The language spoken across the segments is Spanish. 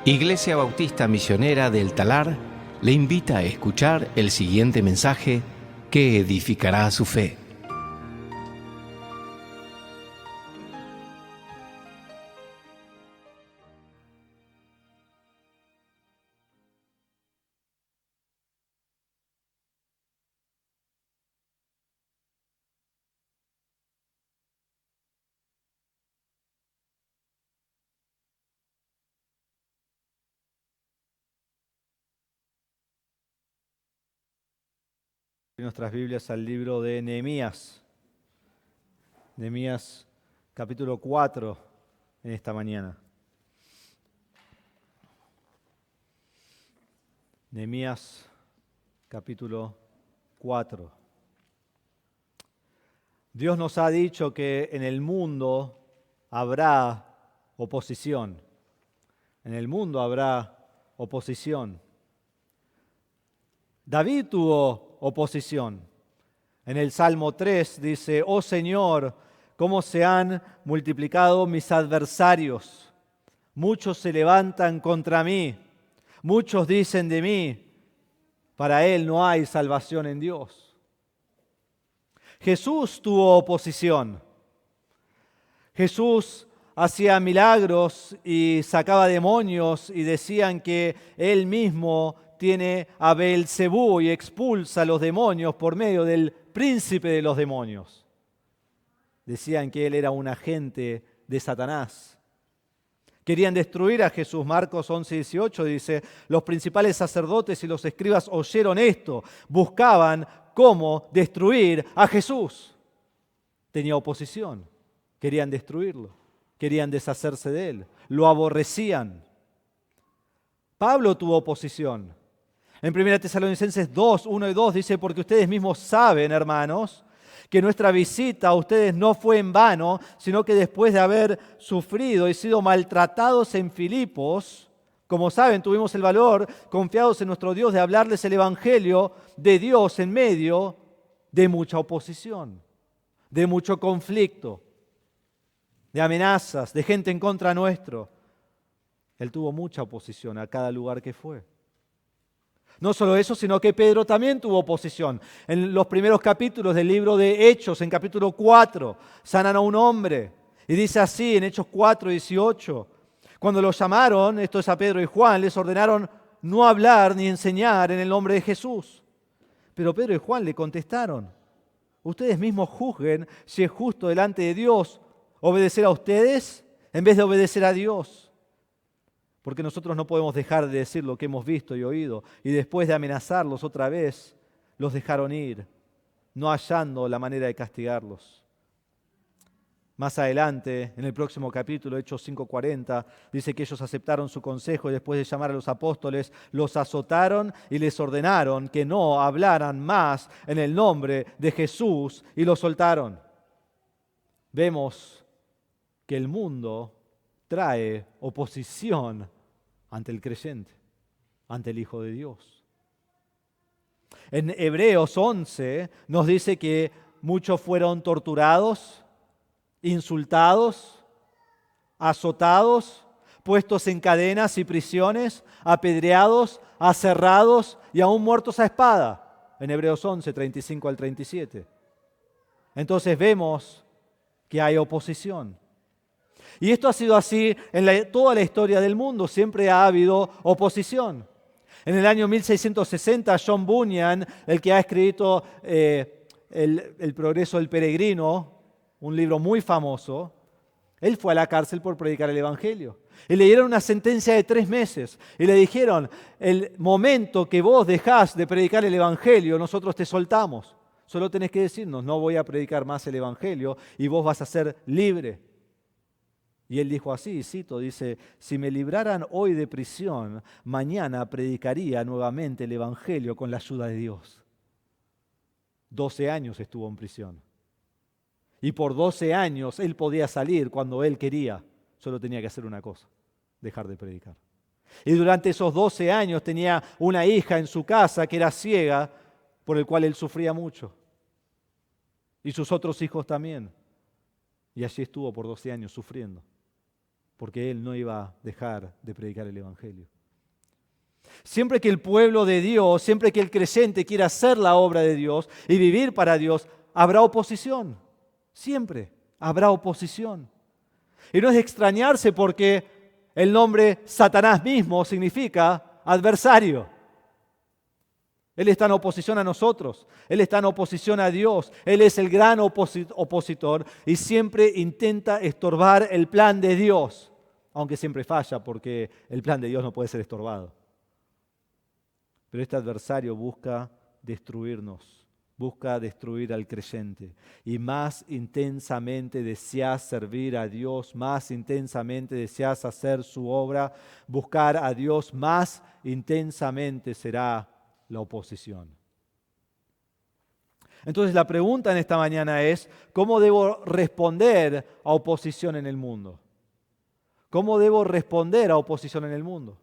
Iglesia Bautista Misionera del Talar le invita a escuchar el siguiente mensaje que edificará su fe. Nuestras Biblias al libro de Nehemías. Nehemías capítulo 4 en esta mañana. Nehemías capítulo 4. Dios nos ha dicho que en el mundo habrá oposición. En el mundo habrá oposición. David tuvo oposición. En el Salmo 3 dice: «Oh Señor, cómo se han multiplicado mis adversarios. Muchos se levantan contra mí. Muchos dicen de mí, para él no hay salvación en Dios». Jesús tuvo oposición. Jesús hacía milagros y sacaba demonios y decían que él mismo tiene a Beelzebú y expulsa a los demonios por medio del príncipe de los demonios. Decían que él era un agente de Satanás. Querían destruir a Jesús. Marcos 11:18 dice: «Los principales sacerdotes y los escribas oyeron esto, buscaban cómo destruir a Jesús». Tenía oposición, querían destruirlo, querían deshacerse de él, lo aborrecían. Pablo tuvo oposición. En 1 Tesalonicenses 2, 1 y 2 dice: «Porque ustedes mismos saben, hermanos, que nuestra visita a ustedes no fue en vano, sino que después de haber sufrido y sido maltratados en Filipos, como saben, tuvimos el valor, confiados en nuestro Dios, de hablarles el Evangelio de Dios en medio de mucha oposición, de mucho conflicto, de amenazas, de gente en contra nuestro». Él tuvo mucha oposición a cada lugar que fue. No solo eso, sino que Pedro también tuvo oposición. En los primeros capítulos del libro de Hechos, en capítulo 4, sanan a un hombre. Y dice así en Hechos 4:18: «Cuando los llamaron, esto es a Pedro y Juan, les ordenaron no hablar ni enseñar en el nombre de Jesús. Pero Pedro y Juan le contestaron: ustedes mismos juzguen si es justo delante de Dios obedecer a ustedes en vez de obedecer a Dios. Porque nosotros no podemos dejar de decir lo que hemos visto y oído». Y después de amenazarlos otra vez, los dejaron ir, no hallando la manera de castigarlos. Más adelante, en el próximo capítulo, Hechos 5:40, dice que ellos aceptaron su consejo y después de llamar a los apóstoles, los azotaron y les ordenaron que no hablaran más en el nombre de Jesús y los soltaron. Vemos que el mundo trae oposición ante el creyente, ante el Hijo de Dios. En Hebreos 11 nos dice que muchos fueron torturados, insultados, azotados, puestos en cadenas y prisiones, apedreados, aserrados y aún muertos a espada. En Hebreos 11, 35 al 37. Entonces vemos que hay oposición. Y esto ha sido así en toda la historia del mundo, siempre ha habido oposición. En el año 1660, John Bunyan, el que ha escrito El progreso del peregrino, un libro muy famoso, él fue a la cárcel por predicar el Evangelio. Y le dieron una sentencia de 3 meses y le dijeron: el momento que vos dejás de predicar el Evangelio, nosotros te soltamos. Solo tenés que decirnos: no voy a predicar más el Evangelio y vos vas a ser libre. Y él dijo así, cito, dice: «Si me libraran hoy de prisión, mañana predicaría nuevamente el Evangelio con la ayuda de Dios». 12 años estuvo en prisión. Y por 12 años él podía salir cuando él quería. Solo tenía que hacer una cosa: dejar de predicar. Y durante esos 12 años tenía una hija en su casa que era ciega, por el cual él sufría mucho. Y sus otros hijos también. Y allí estuvo por 12 años sufriendo, porque él no iba a dejar de predicar el Evangelio. Siempre que el pueblo de Dios, siempre que el creyente quiera hacer la obra de Dios y vivir para Dios, habrá oposición. Siempre habrá oposición. Y no es de extrañarse porque el nombre Satanás mismo significa adversario. Él está en oposición a nosotros, Él está en oposición a Dios, Él es el gran opositor y siempre intenta estorbar el plan de Dios, aunque siempre falla porque el plan de Dios no puede ser estorbado. Pero este adversario busca destruirnos, busca destruir al creyente y más intensamente deseas servir a Dios, más intensamente deseas hacer su obra, buscar a Dios, más intensamente será la oposición. Entonces la pregunta en esta mañana es, ¿cómo debo responder a oposición en el mundo? ¿Cómo debo responder a oposición en el mundo?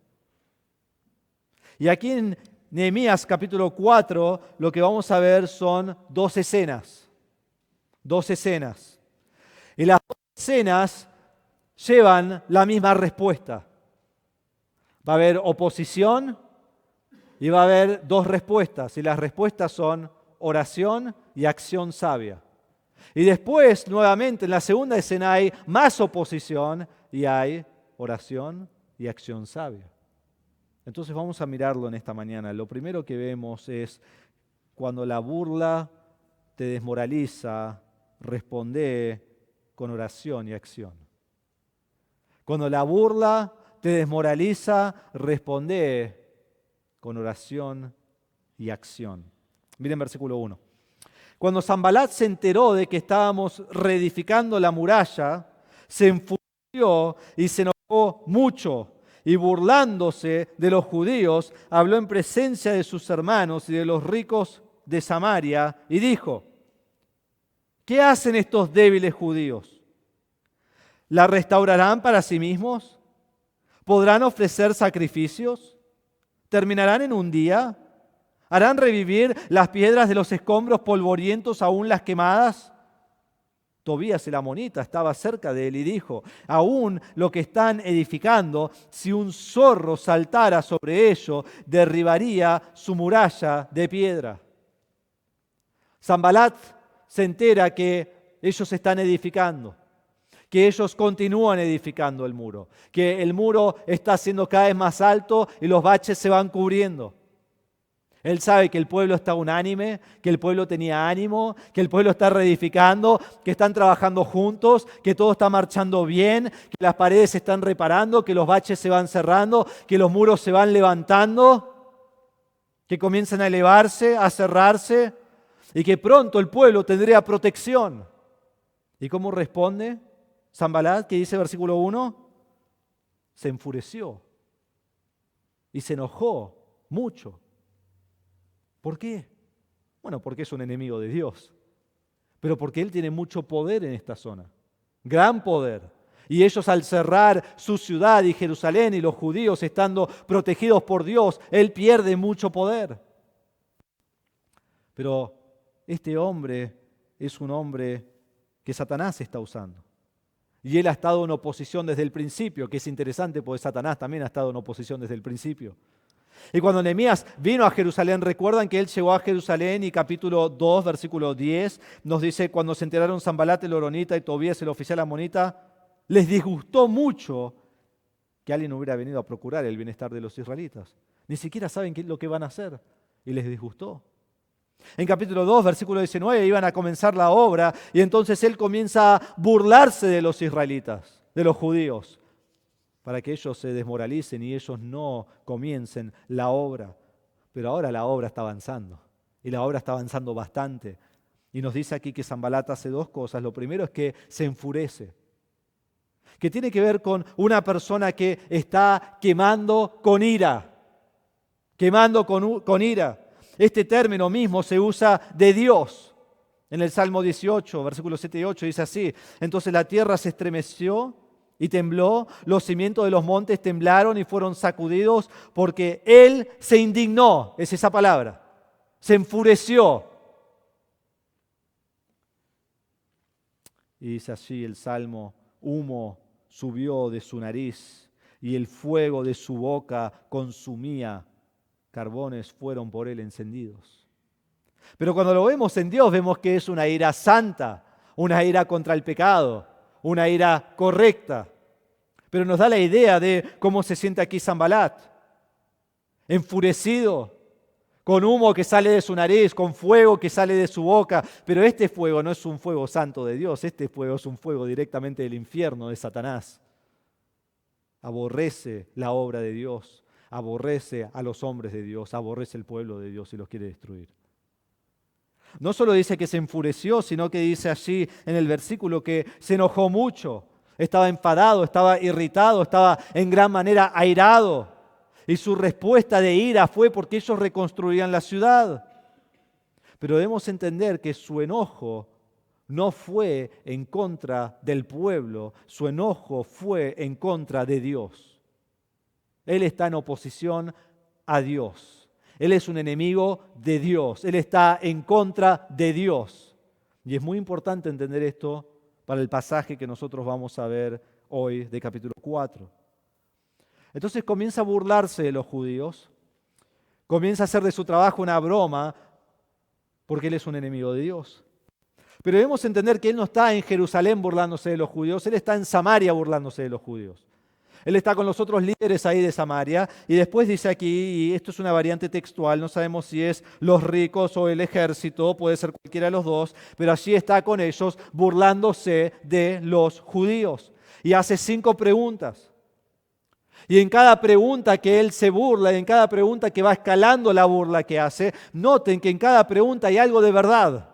Y aquí en Nehemías capítulo 4 lo que vamos a ver son dos escenas. Dos escenas. Y las dos escenas llevan la misma respuesta. Va a haber oposición y va a haber dos respuestas. Y las respuestas son oración y acción sabia. Y después, nuevamente, en la segunda escena hay más oposición y hay oración y acción sabia. Entonces vamos a mirarlo en esta mañana. Lo primero que vemos es cuando la burla te desmoraliza, responde con oración y acción. Cuando la burla te desmoraliza, responde con oración y acción. Miren versículo 1. Cuando Sanbalat se enteró de que estábamos reedificando la muralla, se enfureció y se enojó mucho. Y burlándose de los judíos, habló en presencia de sus hermanos y de los ricos de Samaria y dijo: ¿qué hacen estos débiles judíos? ¿La restaurarán para sí mismos? ¿Podrán ofrecer sacrificios? ¿Terminarán en un día? ¿Harán revivir las piedras de los escombros polvorientos, aún las quemadas? Tobías el amonita estaba cerca de él y dijo: aún lo que están edificando, si un zorro saltara sobre ello, derribaría su muralla de piedra. Sanbalat se entera que ellos están edificando, que ellos continúan edificando el muro, que el muro está siendo cada vez más alto y los baches se van cubriendo. Él sabe que el pueblo está unánime, que el pueblo tenía ánimo, que el pueblo está reedificando, que están trabajando juntos, que todo está marchando bien, que las paredes se están reparando, que los baches se van cerrando, que los muros se van levantando, que comienzan a elevarse, a cerrarse y que pronto el pueblo tendría protección. ¿Y cómo responde Sanbalat? ¿Qué dice versículo 1? Se enfureció y se enojó mucho. ¿Por qué? Bueno, porque es un enemigo de Dios, pero porque él tiene mucho poder en esta zona, gran poder. Y ellos al cerrar su ciudad y Jerusalén y los judíos estando protegidos por Dios, él pierde mucho poder. Pero este hombre es un hombre que Satanás está usando. Y él ha estado en oposición desde el principio, que es interesante porque Satanás también ha estado en oposición desde el principio. Y cuando Nehemías vino a Jerusalén, recuerdan que él llegó a Jerusalén y capítulo 2, versículo 10, nos dice: cuando se enteraron Sanbalat el horonita y Tobías el oficial amonita, les disgustó mucho que alguien hubiera venido a procurar el bienestar de los israelitas. Ni siquiera saben qué es lo que van a hacer y les disgustó. En capítulo 2, versículo 19, iban a comenzar la obra y entonces él comienza a burlarse de los israelitas, de los judíos, para que ellos se desmoralicen y ellos no comiencen la obra. Pero ahora la obra está avanzando, y la obra está avanzando bastante. Y nos dice aquí que Sanbalat hace dos cosas. Lo primero es que se enfurece, que tiene que ver con una persona que está quemando con ira, quemando con ira. Este término mismo se usa de Dios. En el Salmo 18, versículos 7 y 8 dice así: entonces la tierra se estremeció y tembló, los cimientos de los montes temblaron y fueron sacudidos, porque él se indignó, es esa palabra, se enfureció. Y dice así el Salmo: humo subió de su nariz y el fuego de su boca consumía. Carbones fueron por él encendidos. Pero cuando lo vemos en Dios, vemos que es una ira santa, una ira contra el pecado, una ira correcta. Pero nos da la idea de cómo se siente aquí Sanbalat. Enfurecido, con humo que sale de su nariz, con fuego que sale de su boca. Pero este fuego no es un fuego santo de Dios, este fuego es un fuego directamente del infierno, de Satanás. Aborrece la obra de Dios, aborrece a los hombres de Dios, aborrece el pueblo de Dios y los quiere destruir. No solo dice que se enfureció, sino que dice allí en el versículo que se enojó mucho, estaba enfadado, estaba irritado, estaba en gran manera airado. Y su respuesta de ira fue porque ellos reconstruían la ciudad. Pero debemos entender que su enojo no fue en contra del pueblo, su enojo fue en contra de Dios. Él está en oposición a Dios. Él es un enemigo de Dios. Él está en contra de Dios. Y es muy importante entender esto para el pasaje que nosotros vamos a ver hoy de capítulo 4. Entonces comienza a burlarse de los judíos, comienza a hacer de su trabajo una broma, porque él es un enemigo de Dios. Pero debemos entender que él no está en Jerusalén burlándose de los judíos, él está en Samaria burlándose de los judíos. Él está con los otros líderes ahí de Samaria y después dice aquí, y esto es una variante textual, no sabemos si es los ricos o el ejército, puede ser cualquiera de los dos, pero allí está con ellos burlándose de los judíos. Y hace 5 preguntas. Y en cada pregunta que él se burla, y en cada pregunta que va escalando la burla que hace, noten que en cada pregunta hay algo de verdad.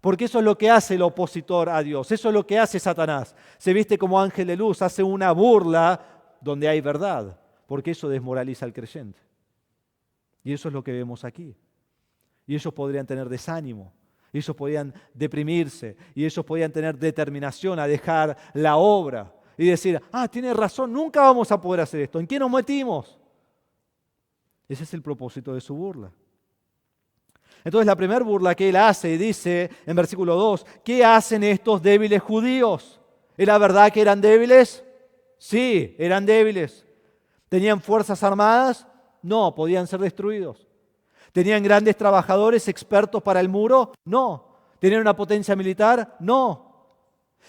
Porque eso es lo que hace el opositor a Dios, eso es lo que hace Satanás. Se viste como ángel de luz, hace una burla donde hay verdad, porque eso desmoraliza al creyente. Y eso es lo que vemos aquí. Y ellos podrían tener desánimo, y ellos podían deprimirse, y ellos podían tener determinación a dejar la obra y decir, tiene razón, nunca vamos a poder hacer esto, ¿en qué nos metimos? Ese es el propósito de su burla. Entonces la primera burla que él hace, dice en versículo 2, ¿qué hacen estos débiles judíos? ¿Era verdad que eran débiles? Sí, eran débiles. ¿Tenían fuerzas armadas? No, podían ser destruidos. ¿Tenían grandes trabajadores expertos para el muro? No. ¿Tenían una potencia militar? No.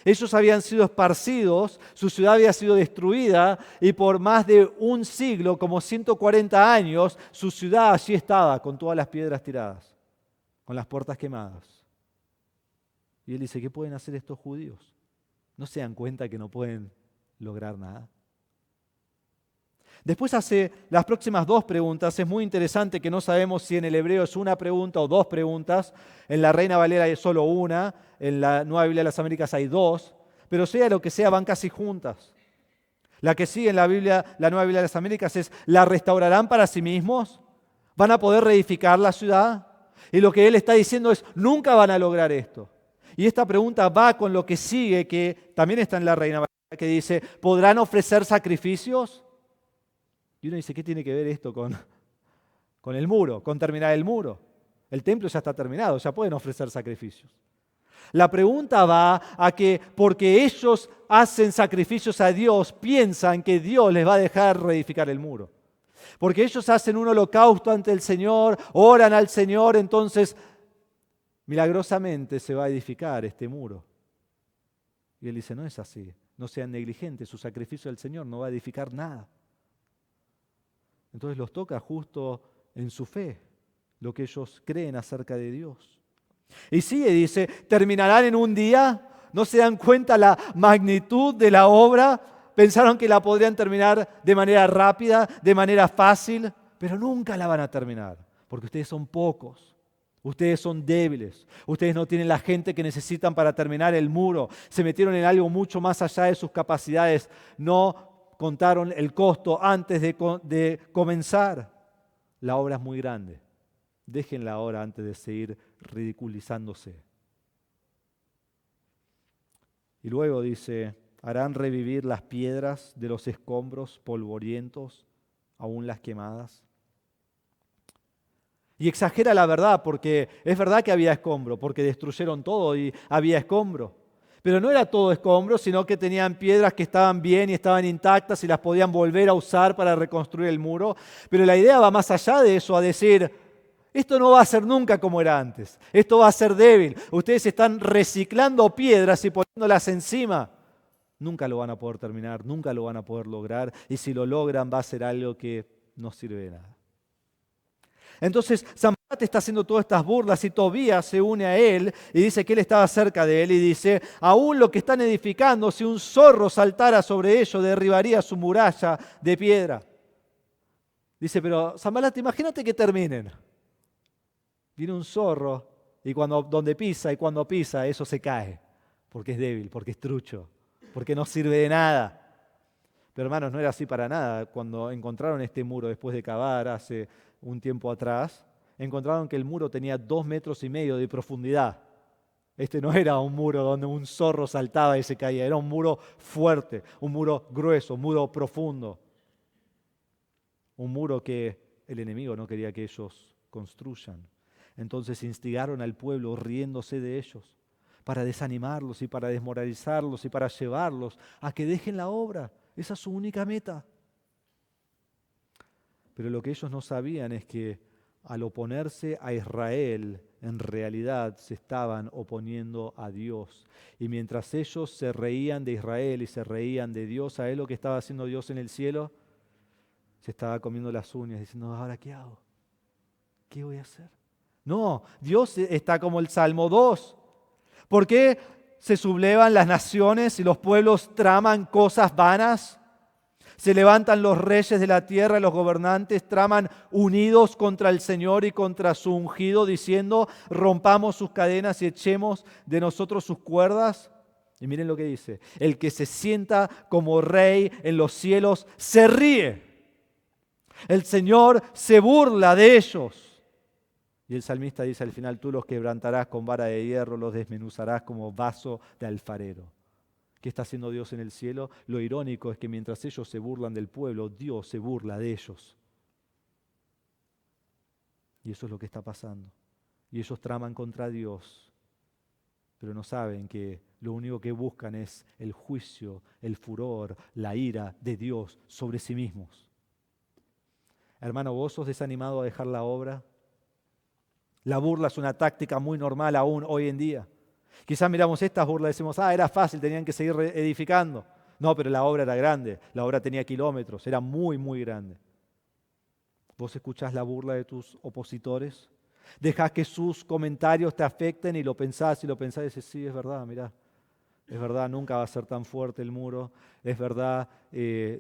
Ellos habían sido esparcidos, su ciudad había sido destruida y por más de un siglo, como 140 años, su ciudad allí estaba con todas las piedras tiradas, con las puertas quemadas. Y él dice, ¿qué pueden hacer estos judíos? ¿No se dan cuenta que no pueden lograr nada? Después hace las próximas 2 preguntas. Es muy interesante que no sabemos si en el hebreo es una pregunta o 2 preguntas. En la Reina Valera es solo una, en la Nueva Biblia de las Américas hay 2, pero sea lo que sea, van casi juntas. La que sigue en la Nueva Biblia de las Américas es, ¿la restaurarán para sí mismos? ¿Van a poder reedificar la ciudad? Y lo que él está diciendo es, nunca van a lograr esto. Y esta pregunta va con lo que sigue, que también está en la Reina Valera, que dice, ¿podrán ofrecer sacrificios? Y uno dice, ¿qué tiene que ver esto con el muro, con terminar el muro? El templo ya está terminado, ya pueden ofrecer sacrificios. La pregunta va a que porque ellos hacen sacrificios a Dios, piensan que Dios les va a dejar reedificar el muro. Porque ellos hacen un holocausto ante el Señor, oran al Señor, entonces milagrosamente se va a edificar este muro. Y él dice, no es así, no sean negligentes, su sacrificio al Señor no va a edificar nada. Entonces los toca justo en su fe, lo que ellos creen acerca de Dios. Y sigue, dice, ¿terminarán en un día? ¿No se dan cuenta la magnitud de la obra? Pensaron que la podrían terminar de manera rápida, de manera fácil, pero nunca la van a terminar, porque ustedes son pocos, ustedes son débiles, ustedes no tienen la gente que necesitan para terminar el muro, se metieron en algo mucho más allá de sus capacidades, no contaron el costo antes de comenzar. La obra es muy grande. Déjenla ahora antes de seguir ridiculizándose. Y luego dice, harán revivir las piedras de los escombros polvorientos, aún las quemadas. Y exagera la verdad, porque es verdad que había escombro, porque destruyeron todo y había escombro. Pero no era todo escombros, sino que tenían piedras que estaban bien y estaban intactas y las podían volver a usar para reconstruir el muro. Pero la idea va más allá de eso, a decir, esto no va a ser nunca como era antes. Esto va a ser débil. Ustedes están reciclando piedras y poniéndolas encima. Nunca lo van a poder terminar, nunca lo van a poder lograr. Y si lo logran va a ser algo que no sirve de nada. Entonces Sanbalat está haciendo todas estas burlas y Tobías se une a él y dice que él estaba cerca de él y dice, aún lo que están edificando, si un zorro saltara sobre ello, derribaría su muralla de piedra. Dice, pero Sanbalat, imagínate que terminen. Viene un zorro y donde pisa y cuando pisa eso se cae, porque es débil, porque es trucho, porque no sirve de nada. Pero hermanos, no era así para nada. Cuando encontraron este muro después de cavar hace un tiempo atrás, encontraron que el muro tenía 2,5 metros de profundidad. Este no era un muro donde un zorro saltaba y se caía, era un muro fuerte, un muro grueso, un muro profundo. Un muro que el enemigo no quería que ellos construyan. Entonces instigaron al pueblo riéndose de ellos para desanimarlos y para desmoralizarlos y para llevarlos a que dejen la obra. Esa es su única meta. Pero lo que ellos no sabían es que al oponerse a Israel, en realidad se estaban oponiendo a Dios. Y mientras ellos se reían de Israel y se reían de Dios, ¿sabés lo que estaba haciendo Dios en el cielo? Se estaba comiendo las uñas diciendo, ¿ahora qué hago? ¿Qué voy a hacer? No, Dios está como el Salmo 2. ¿Por qué se sublevan las naciones y los pueblos traman cosas vanas? Se levantan los reyes de la tierra y los gobernantes traman unidos contra el Señor y contra su ungido, diciendo, rompamos sus cadenas y echemos de nosotros sus cuerdas. Y miren lo que dice, el que se sienta como rey en los cielos se ríe. El Señor se burla de ellos. Y el salmista dice al final, tú los quebrantarás con vara de hierro, los desmenuzarás como vaso de alfarero. ¿Qué está haciendo Dios en el cielo? Lo irónico es que mientras ellos se burlan del pueblo, Dios se burla de ellos. Y eso es lo que está pasando. Y ellos traman contra Dios, pero no saben que lo único que buscan es el juicio, el furor, la ira de Dios sobre sí mismos. Hermano, ¿vos sos desanimado a dejar la obra? La burla es una táctica muy normal aún hoy en día. Quizás miramos estas burlas y decimos, era fácil, tenían que seguir edificando. No, pero la obra era grande, la obra tenía kilómetros, era muy, muy grande. ¿Vos escuchás la burla de tus opositores? ¿Dejás que sus comentarios te afecten y lo pensás y dices, sí, es verdad, mirá. Es verdad, nunca va a ser tan fuerte el muro. Es verdad,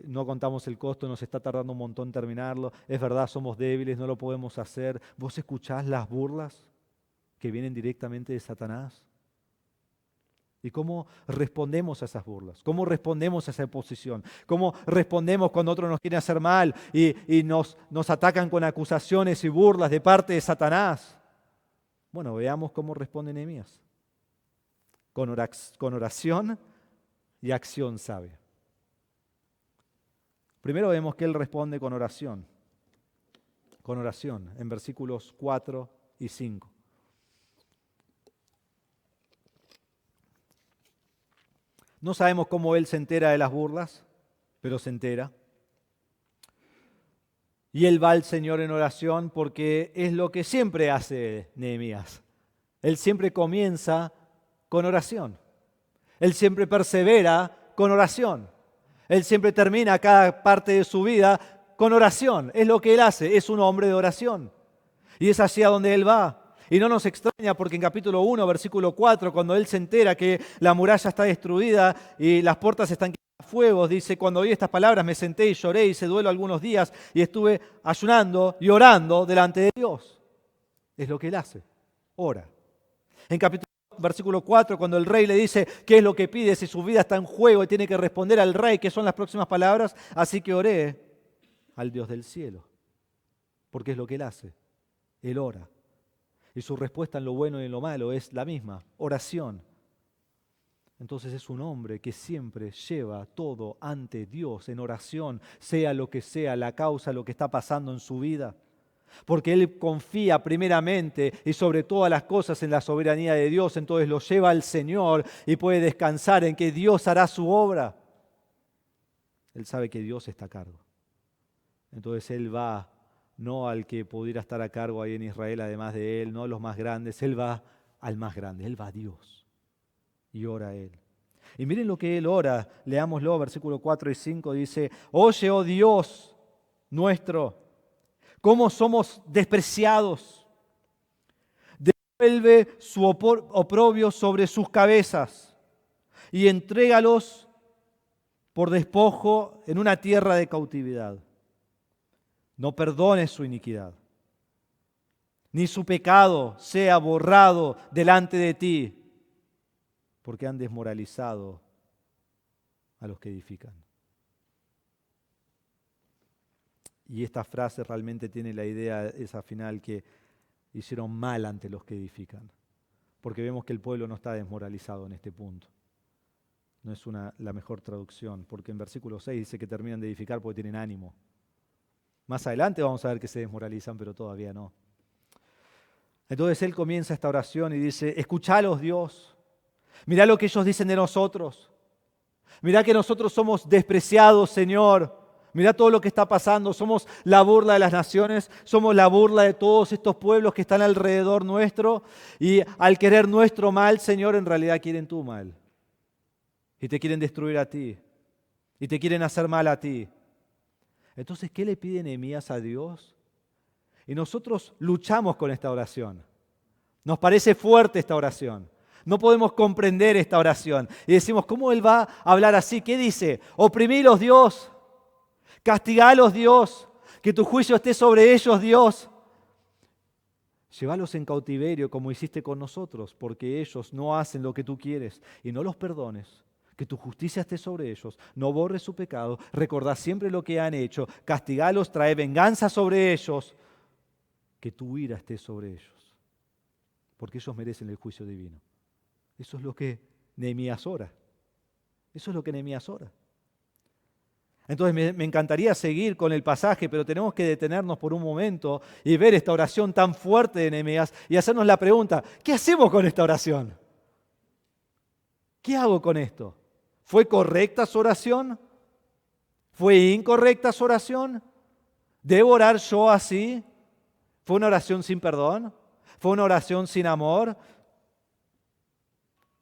no contamos el costo, nos está tardando un montón terminarlo. Es verdad, somos débiles, no lo podemos hacer. ¿Vos escuchás las burlas que vienen directamente de Satanás? ¿Y cómo respondemos a esas burlas? ¿Cómo respondemos a esa oposición? ¿Cómo respondemos cuando otros nos quieren hacer mal y nos atacan con acusaciones y burlas de parte de Satanás? Bueno, veamos cómo responde Nehemías. Con oración y acción sabia. Primero vemos que él responde con oración. Con oración, en versículos 4 y 5. No sabemos cómo él se entera de las burlas, pero se entera. Y él va al Señor en oración porque es lo que siempre hace Nehemías. Él siempre comienza con oración. Él siempre persevera con oración. Él siempre termina cada parte de su vida con oración. Es lo que él hace, es un hombre de oración. Y es hacia donde él va. Y no nos extraña porque en capítulo 1, versículo 4, cuando él se entera que la muralla está destruida y las puertas están quemadas a fuegos, dice, cuando oí estas palabras me senté y lloré, hice duelo algunos días y estuve ayunando y orando delante de Dios. Es lo que él hace, ora. En versículo 4, cuando el rey le dice qué es lo que pide, si su vida está en juego y tiene que responder al rey, que son las próximas palabras, así que oré al Dios del cielo, porque es lo que él hace, él ora. Y su respuesta en lo bueno y en lo malo es la misma, oración. Entonces es un hombre que siempre lleva todo ante Dios en oración, sea lo que sea la causa, lo que está pasando en su vida. porque él confía primeramente y sobre todas las cosas en la soberanía de Dios, entonces lo lleva al Señor y puede descansar en que Dios hará su obra. Él sabe que Dios está a cargo. Entonces él va no al que pudiera estar a cargo ahí en Israel, además de él, no a los más grandes, él va al más grande, él va a Dios y ora a él. Y miren lo que él ora, leámoslo, versículo 4 y 5, dice: oye, oh Dios nuestro, cómo somos despreciados. Devuelve su oprobio sobre sus cabezas y entrégalos por despojo en una tierra de cautividad. No perdones su iniquidad, ni su pecado sea borrado delante de ti, porque han desmoralizado a los que edifican. Y esta frase realmente tiene la idea, esa final, que hicieron mal ante los que edifican, porque vemos que el pueblo no está desmoralizado en este punto. No es la mejor traducción, porque en versículo 6 dice que terminan de edificar porque tienen ánimo. Más adelante vamos a ver que se desmoralizan, pero todavía no. Entonces él comienza esta oración y dice: escuchalos, Dios. Mirá lo que ellos dicen de nosotros. Mirá que nosotros somos despreciados, Señor. Mirá todo lo que está pasando. Somos la burla de las naciones. Somos la burla de todos estos pueblos que están alrededor nuestro. Y al querer nuestro mal, Señor, en realidad quieren tu mal. Y te quieren destruir a ti. Y te quieren hacer mal a ti. Entonces, ¿qué le pide Nehemías a Dios? Y nosotros luchamos con esta oración. Nos parece fuerte esta oración. No podemos comprender esta oración. Y decimos: ¿cómo él va a hablar así? ¿Qué dice? Oprimílos, Dios. Castigalos, Dios. Que tu juicio esté sobre ellos, Dios. Llévalos en cautiverio como hiciste con nosotros, porque ellos no hacen lo que tú quieres, y no los perdones. Que tu justicia esté sobre ellos, no borres su pecado, recordá siempre lo que han hecho, castigalos, trae venganza sobre ellos, que tu ira esté sobre ellos, porque ellos merecen el juicio divino. Eso es lo que Nehemías ora. Eso es lo que Nehemías ora. Entonces me encantaría seguir con el pasaje, pero tenemos que detenernos por un momento y ver esta oración tan fuerte de Nehemías y hacernos la pregunta: ¿qué hacemos con esta oración? ¿Qué hago con esto? ¿Fue correcta su oración? ¿Fue incorrecta su oración? ¿Debo orar yo así? ¿Fue una oración sin perdón? ¿Fue una oración sin amor?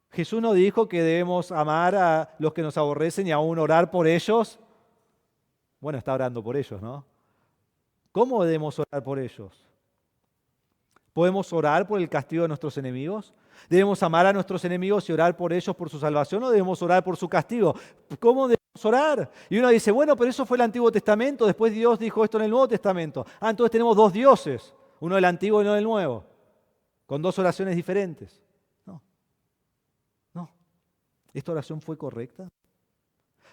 Jesús no dijo que debemos amar a los que nos aborrecen y aún orar por ellos. Bueno, está orando por ellos, ¿no? ¿Cómo debemos orar por ellos? ¿Podemos orar por el castigo de nuestros enemigos? ¿Debemos amar a nuestros enemigos y orar por ellos por su salvación o debemos orar por su castigo? ¿Cómo debemos orar? Y uno dice: bueno, pero eso fue el Antiguo Testamento, después Dios dijo esto en el Nuevo Testamento. Entonces tenemos dos dioses, uno del Antiguo y uno del Nuevo, con dos oraciones diferentes. No. ¿Esta oración fue correcta?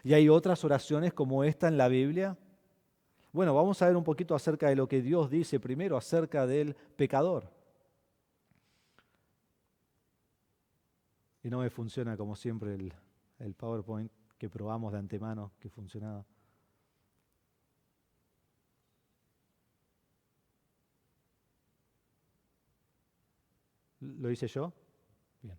¿Y hay otras oraciones como esta en la Biblia? Bueno, vamos a ver un poquito acerca de lo que Dios dice primero acerca del pecador. Y no me funciona como siempre el PowerPoint que probamos de antemano que funcionaba. ¿Lo hice yo? Bien.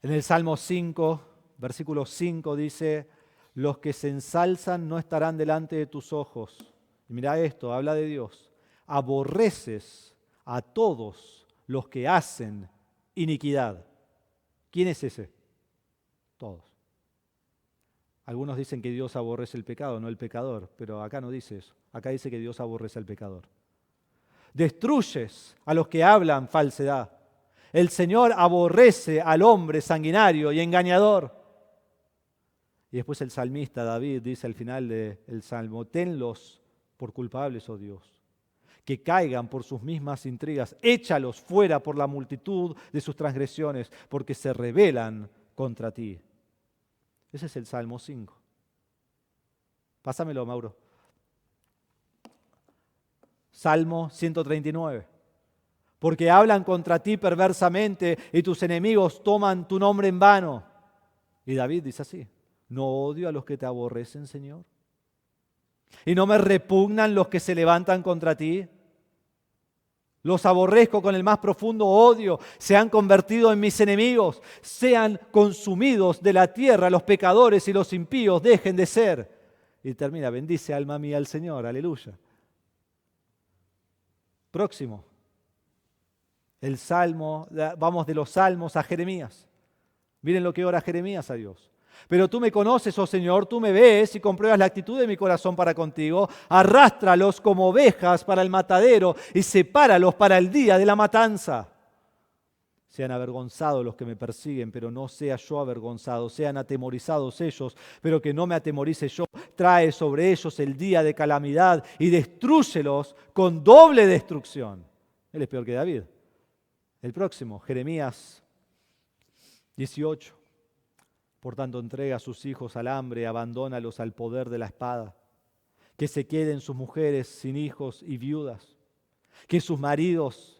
En el Salmo 5, versículo 5 dice: los que se ensalzan no estarán delante de tus ojos. Y mira esto, habla de Dios. Aborreces a todos los que hacen iniquidad. ¿Quién es ese? Todos. Algunos dicen que Dios aborrece el pecado, no el pecador, pero acá no dice eso. Acá dice que Dios aborrece al pecador. Destruyes a los que hablan falsedad. El Señor aborrece al hombre sanguinario y engañador. Y después el salmista David dice al final del Salmo: tenlos por culpables, oh Dios, que caigan por sus mismas intrigas, échalos fuera por la multitud de sus transgresiones, porque se rebelan contra ti. Ese es el Salmo 5. Pásamelo, Mauro. Salmo 139. Porque hablan contra ti perversamente y tus enemigos toman tu nombre en vano. Y David dice así: ¿no odio a los que te aborrecen, Señor? ¿Y no me repugnan los que se levantan contra ti? Los aborrezco con el más profundo odio. Se han convertido en mis enemigos. Sean consumidos de la tierra los pecadores y los impíos dejen de ser. Y termina, bendice alma mía al Señor. Aleluya. Próximo. El Salmo, vamos de los Salmos a Jeremías. Miren lo que ora Jeremías a Dios. Pero tú me conoces, oh Señor, tú me ves y compruebas la actitud de mi corazón para contigo. Arrástralos como ovejas para el matadero y sepáralos para el día de la matanza. Sean avergonzados los que me persiguen, pero no sea yo avergonzado. Sean atemorizados ellos, pero que no me atemorice yo. Trae sobre ellos el día de calamidad y destrúyelos con doble destrucción. Él es peor que David. El próximo, Jeremías 18. Por tanto, entrega a sus hijos al hambre, abandónalos al poder de la espada. Que se queden sus mujeres sin hijos y viudas. Que sus maridos,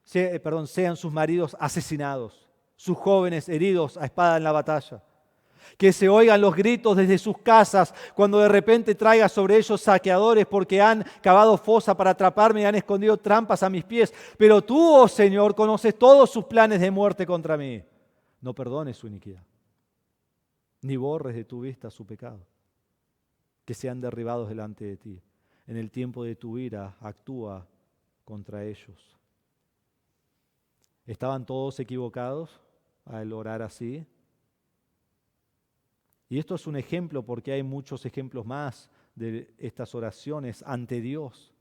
sean sus maridos asesinados, sus jóvenes heridos a espada en la batalla. Que se oigan los gritos desde sus casas cuando de repente traiga sobre ellos saqueadores porque han cavado fosa para atraparme y han escondido trampas a mis pies. Pero tú, oh Señor, conoces todos sus planes de muerte contra mí. No perdones su iniquidad, ni borres de tu vista su pecado. Que sean derribados delante de ti. En el tiempo de tu ira, actúa contra ellos. ¿Estaban todos equivocados al orar así? Y esto es un ejemplo porque hay muchos ejemplos más de estas oraciones ante Dios.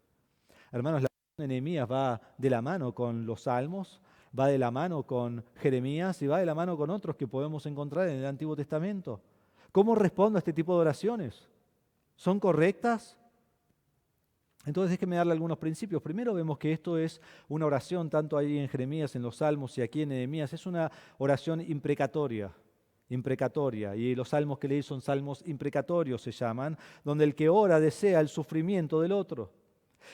Hermanos, la oración de Nehemías va de la mano con los salmos, va de la mano con Jeremías y va de la mano con otros que podemos encontrar en el Antiguo Testamento. ¿Cómo respondo a este tipo de oraciones? ¿Son correctas? Entonces déjenme darle algunos principios. Primero vemos que esto es una oración, tanto ahí en Jeremías, en los Salmos y aquí en Nehemías, es una oración imprecatoria, y los salmos que leí son salmos imprecatorios, se llaman, donde el que ora desea el sufrimiento del otro.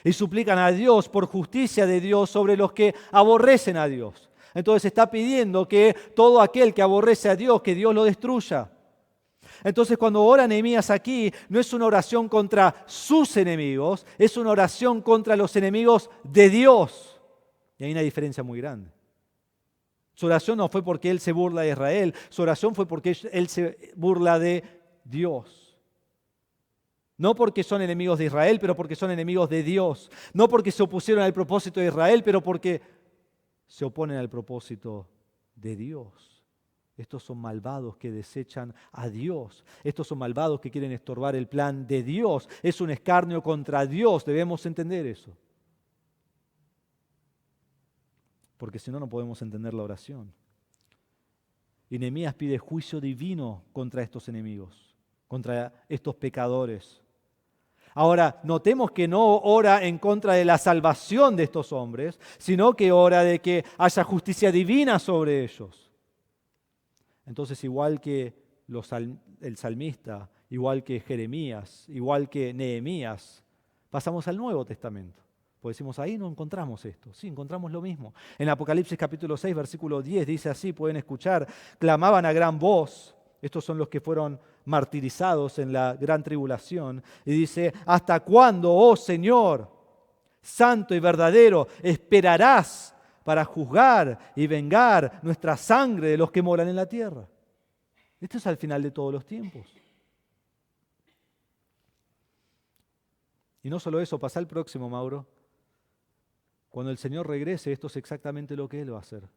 Y suplican a Dios por justicia de Dios sobre los que aborrecen a Dios. Entonces está pidiendo que todo aquel que aborrece a Dios, que Dios lo destruya. Entonces cuando ora Nehemías aquí, no es una oración contra sus enemigos, es una oración contra los enemigos de Dios. Y hay una diferencia muy grande. Su oración no fue porque él se burla de Israel, su oración fue porque él se burla de Dios. No porque son enemigos de Israel, pero porque son enemigos de Dios. No porque se opusieron al propósito de Israel, pero porque se oponen al propósito de Dios. Estos son malvados que desechan a Dios. Estos son malvados que quieren estorbar el plan de Dios. Es un escarnio contra Dios, debemos entender eso. Porque si no, no podemos entender la oración. Y Nehemías pide juicio divino contra estos enemigos, contra estos pecadores. Ahora, notemos que no ora en contra de la salvación de estos hombres, sino que ora de que haya justicia divina sobre ellos. Entonces, igual que el salmista, igual que Jeremías, igual que Nehemías, pasamos al Nuevo Testamento. Pues decimos, ahí no encontramos esto. Sí, encontramos lo mismo. En Apocalipsis capítulo 6, versículo 10, dice así, pueden escuchar, clamaban a gran voz. Estos son los que fueron martirizados en la gran tribulación. Y dice, ¿hasta cuándo, oh Señor, santo y verdadero, esperarás para juzgar y vengar nuestra sangre de los que moran en la tierra? Esto es al final de todos los tiempos. Y no solo eso, pasa al próximo, Mauro. Cuando el Señor regrese, esto es exactamente lo que Él va a hacer.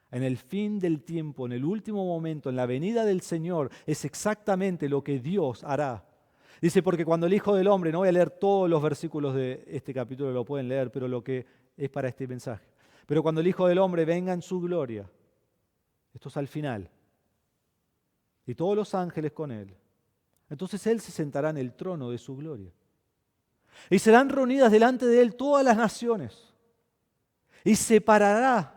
En el fin del tiempo, en el último momento, en la venida del Señor, es exactamente lo que Dios hará. Dice, porque cuando el Hijo del Hombre, no voy a leer todos los versículos de este capítulo, lo pueden leer, pero lo que es para este mensaje. Pero cuando el Hijo del Hombre venga en su gloria, esto es al final, y todos los ángeles con Él, entonces Él se sentará en el trono de su gloria. Y serán reunidas delante de Él todas las naciones. Y separará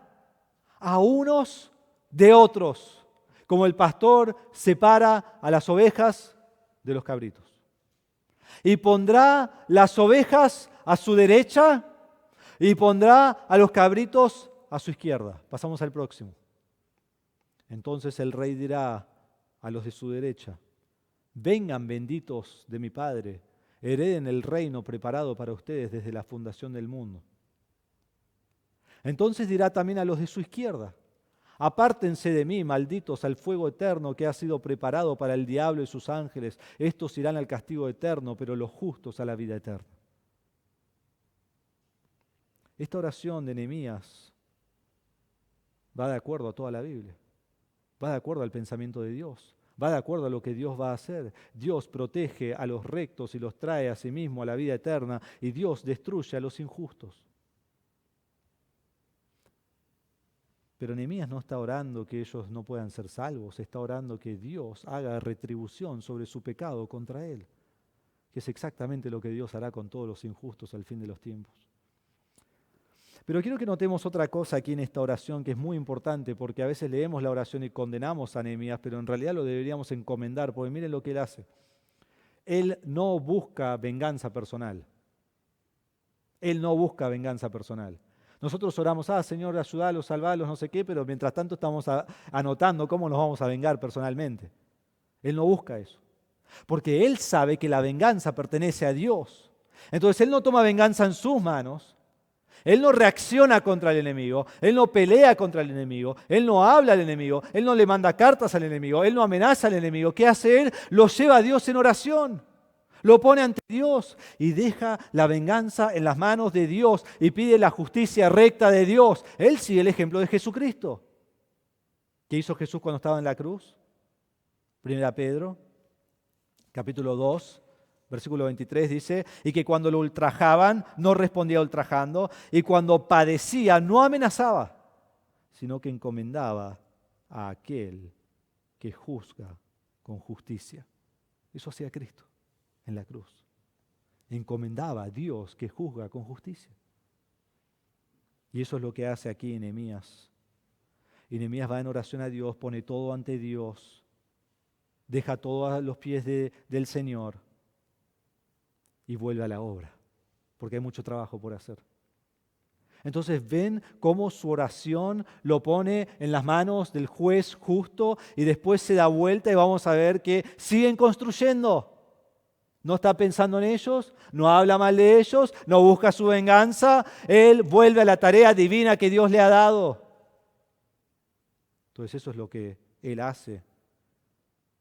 a unos de otros, como el pastor separa a las ovejas de los cabritos. Y pondrá las ovejas a su derecha y pondrá a los cabritos a su izquierda. Pasamos al próximo. Entonces el rey dirá a los de su derecha, vengan benditos de mi Padre, hereden el reino preparado para ustedes desde la fundación del mundo. Entonces dirá también a los de su izquierda: apártense de mí, malditos, al fuego eterno que ha sido preparado para el diablo y sus ángeles. Estos irán al castigo eterno, pero los justos a la vida eterna. Esta oración de Nehemías va de acuerdo a toda la Biblia, va de acuerdo al pensamiento de Dios, va de acuerdo a lo que Dios va a hacer. Dios protege a los rectos y los trae a sí mismo a la vida eterna, y Dios destruye a los injustos. Pero Nehemías no está orando que ellos no puedan ser salvos, está orando que Dios haga retribución sobre su pecado contra él, que es exactamente lo que Dios hará con todos los injustos al fin de los tiempos. Pero quiero que notemos otra cosa aquí en esta oración que es muy importante, porque a veces leemos la oración y condenamos a Nehemías, pero en realidad lo deberíamos encomendar, porque miren lo que él hace. Él no busca venganza personal. Él no busca venganza personal. Nosotros oramos, Señor, ayúdalos, salvalos, no sé qué, pero mientras tanto estamos anotando cómo nos vamos a vengar personalmente. Él no busca eso, porque él sabe que la venganza pertenece a Dios. Entonces él no toma venganza en sus manos, él no reacciona contra el enemigo, él no pelea contra el enemigo, él no habla al enemigo, él no le manda cartas al enemigo, él no amenaza al enemigo. ¿Qué hace él? Lo lleva a Dios en oración. Lo pone ante Dios y deja la venganza en las manos de Dios y pide la justicia recta de Dios. Él sigue el ejemplo de Jesucristo. ¿Qué hizo Jesús cuando estaba en la cruz? 1 Pedro, capítulo 2, versículo 23 dice: y que cuando lo ultrajaban no respondía ultrajando, y cuando padecía no amenazaba, sino que encomendaba a aquel que juzga con justicia. Eso hacía Cristo en la cruz. Encomendaba a Dios que juzga con justicia. Y eso es lo que hace aquí Nehemías. Y Nehemías va en oración a Dios, pone todo ante Dios, deja todo a los pies del Señor y vuelve a la obra, porque hay mucho trabajo por hacer. Entonces ven cómo su oración lo pone en las manos del juez justo y después se da vuelta y vamos a ver que siguen construyendo. No está pensando en ellos, no habla mal de ellos, no busca su venganza. Él vuelve a la tarea divina que Dios le ha dado. Entonces eso es lo que Él hace.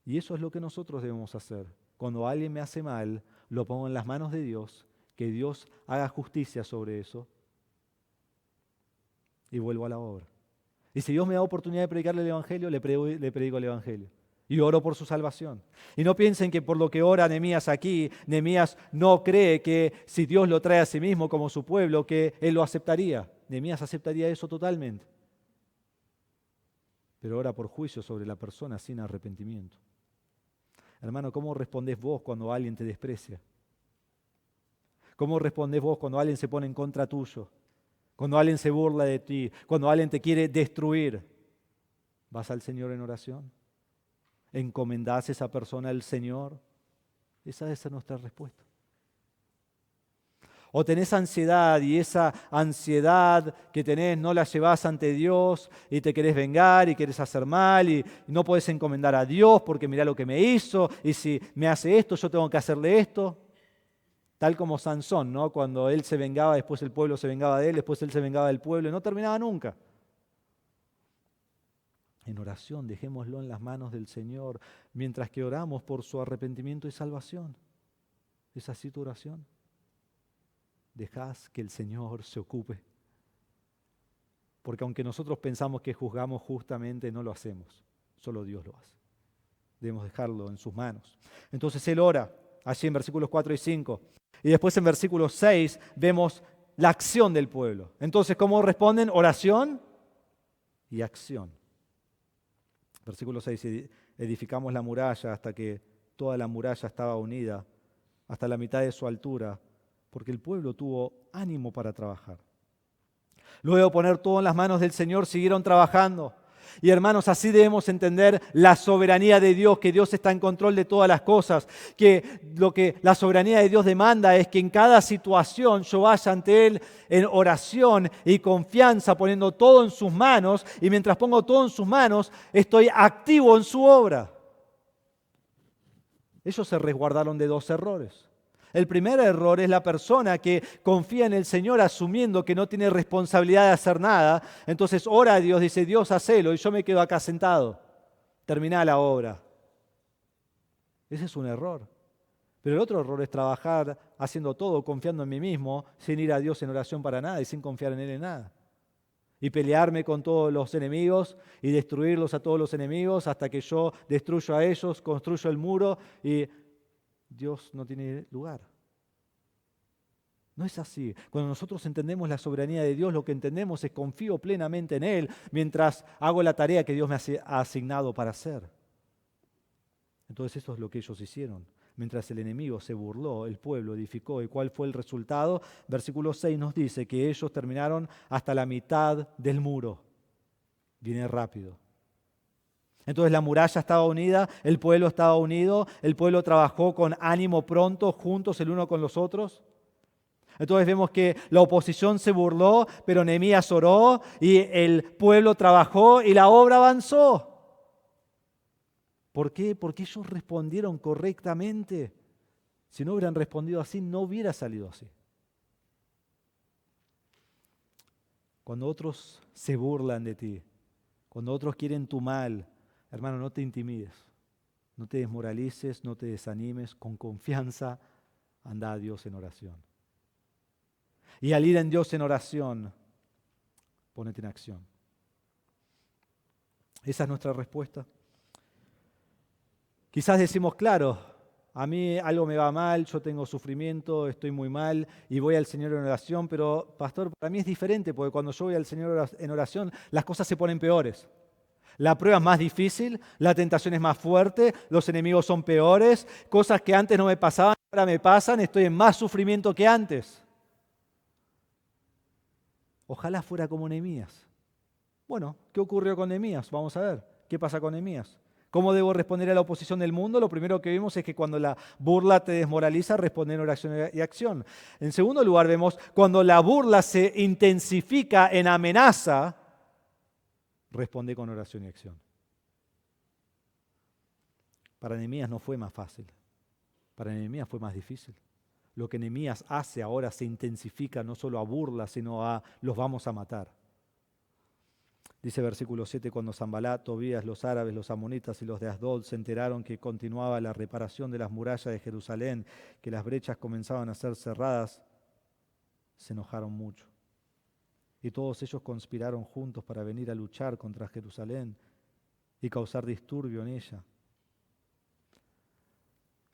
Y eso es lo que nosotros debemos hacer. Cuando alguien me hace mal, lo pongo en las manos de Dios, que Dios haga justicia sobre eso y vuelvo a la obra. Y si Dios me da oportunidad de predicarle el Evangelio, le predico el Evangelio. Y oro por su salvación. Y no piensen que por lo que ora Nehemías aquí, Nehemías no cree que si Dios lo trae a sí mismo como su pueblo, que él lo aceptaría. Nehemías aceptaría eso totalmente. Pero ora por juicio sobre la persona sin arrepentimiento. Hermano, ¿cómo respondés vos cuando alguien te desprecia? ¿Cómo respondés vos cuando alguien se pone en contra tuyo? Cuando alguien se burla de ti, cuando alguien te quiere destruir. ¿Vas al Señor en oración? ¿Encomendás a esa persona al Señor? Esa debe ser nuestra respuesta. O tenés ansiedad y esa ansiedad que tenés no la llevás ante Dios y te querés vengar y querés hacer mal y no podés encomendar a Dios porque mirá lo que me hizo y si me hace esto yo tengo que hacerle esto. Tal como Sansón, ¿no? Cuando él se vengaba, después el pueblo se vengaba de él, después él se vengaba del pueblo y no terminaba nunca. En oración, dejémoslo en las manos del Señor mientras que oramos por su arrepentimiento y salvación. ¿Es así tu oración? Dejás que el Señor se ocupe. Porque aunque nosotros pensamos que juzgamos justamente, no lo hacemos. Solo Dios lo hace. Debemos dejarlo en sus manos. Entonces Él ora, allí en versículos 4 y 5. Y después en versículo 6 vemos la acción del pueblo. Entonces, ¿cómo responden? Oración y acción. Versículo 6, edificamos la muralla hasta que toda la muralla estaba unida, hasta la mitad de su altura, porque el pueblo tuvo ánimo para trabajar. Luego de poner todo en las manos del Señor, siguieron trabajando. Y hermanos, así debemos entender la soberanía de Dios, que Dios está en control de todas las cosas, que lo que la soberanía de Dios demanda es que en cada situación yo vaya ante Él en oración y confianza, poniendo todo en sus manos, y mientras pongo todo en sus manos, estoy activo en su obra. Ellos se resguardaron de dos errores. El primer error es la persona que confía en el Señor asumiendo que no tiene responsabilidad de hacer nada. Entonces ora a Dios, dice, Dios, hacelo, y yo me quedo acá sentado. Termina la obra. Ese es un error. Pero el otro error es trabajar haciendo todo, confiando en mí mismo, sin ir a Dios en oración para nada y sin confiar en Él en nada. Y pelearme con todos los enemigos y destruirlos a todos los enemigos hasta que yo destruyo a ellos, construyo el muro y Dios no tiene lugar. No es así. Cuando nosotros entendemos la soberanía de Dios, lo que entendemos es confío plenamente en Él mientras hago la tarea que Dios me ha asignado para hacer. Entonces eso es lo que ellos hicieron. Mientras el enemigo se burló, el pueblo edificó. ¿Y cuál fue el resultado? Versículo 6 nos dice que ellos terminaron hasta la mitad del muro. Viene rápido. Entonces la muralla estaba unida, el pueblo estaba unido, el pueblo trabajó con ánimo pronto, juntos el uno con los otros. Entonces vemos que la oposición se burló, pero Nehemías oró y el pueblo trabajó y la obra avanzó. ¿Por qué? Porque ellos respondieron correctamente. Si no hubieran respondido así, no hubiera salido así. Cuando otros se burlan de ti, cuando otros quieren tu mal, hermano, no te intimides, no te desmoralices, no te desanimes, con confianza anda a Dios en oración. Y al ir en Dios en oración, ponete en acción. Esa es nuestra respuesta. Quizás decimos, claro, a mí algo me va mal, yo tengo sufrimiento, estoy muy mal y voy al Señor en oración, pero pastor, para mí es diferente porque cuando yo voy al Señor en oración, las cosas se ponen peores. La prueba es más difícil, la tentación es más fuerte, los enemigos son peores, cosas que antes no me pasaban, ahora me pasan, estoy en más sufrimiento que antes. Ojalá fuera como Nehemías. Bueno, ¿qué ocurrió con Nehemías? Vamos a ver, ¿qué pasa con Nehemías? ¿Cómo debo responder a la oposición del mundo? Lo primero que vimos es que cuando la burla te desmoraliza, responde en oración y acción. En segundo lugar, vemos cuando la burla se intensifica en amenaza, responde con oración y acción. Para Nehemías no fue más fácil. Para Nehemías fue más difícil. Lo que Nehemías hace ahora se intensifica no solo a burla, sino a los vamos a matar. Dice versículo 7, cuando Sanbalat, Tobías, los árabes, los amonitas y los de Asdod se enteraron que continuaba la reparación de las murallas de Jerusalén, que las brechas comenzaban a ser cerradas, se enojaron mucho. Y todos ellos conspiraron juntos para venir a luchar contra Jerusalén y causar disturbio en ella.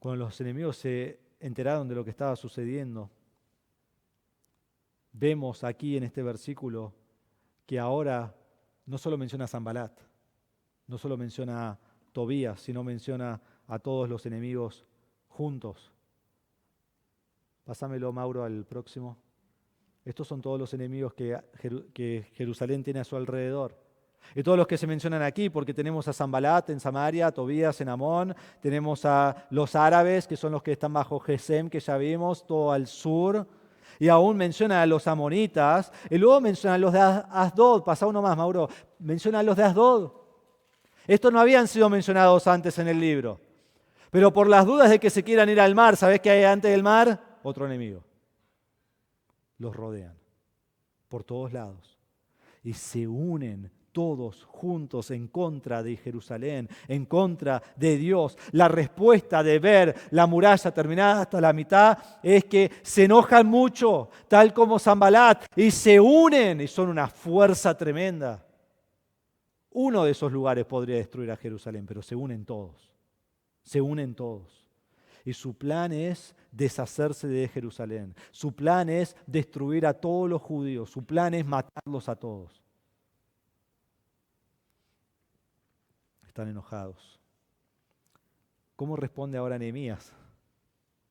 Cuando los enemigos se enteraron de lo que estaba sucediendo, vemos aquí en este versículo que ahora no solo menciona a Sanbalat, no solo menciona a Tobías, sino menciona a todos los enemigos juntos. Pásamelo, Mauro, al próximo. Estos son todos los enemigos que Jerusalén tiene a su alrededor. Y todos los que se mencionan aquí, porque tenemos a Sanbalat en Samaria, a Tobías en Amón, tenemos a los árabes, que son los que están bajo Gesem, que ya vimos, todo al sur. Y aún menciona a los amonitas, y luego menciona a los de Asdod. Pasa uno más, Mauro. Menciona a los de Asdod. Estos no habían sido mencionados antes en el libro. Pero por las dudas de que se quieran ir al mar, ¿sabés qué hay antes del mar? Otro enemigo. Los rodean por todos lados. Y se unen todos juntos en contra de Jerusalén, en contra de Dios. La respuesta de ver la muralla terminada hasta la mitad es que se enojan mucho, tal como Sanbalat, y se unen y son una fuerza tremenda. Uno de esos lugares podría destruir a Jerusalén, pero se unen todos. Se unen todos. Y su plan es deshacerse de Jerusalén. Su plan es destruir a todos los judíos. Su plan es matarlos a todos. Están enojados. ¿Cómo responde ahora Nehemías?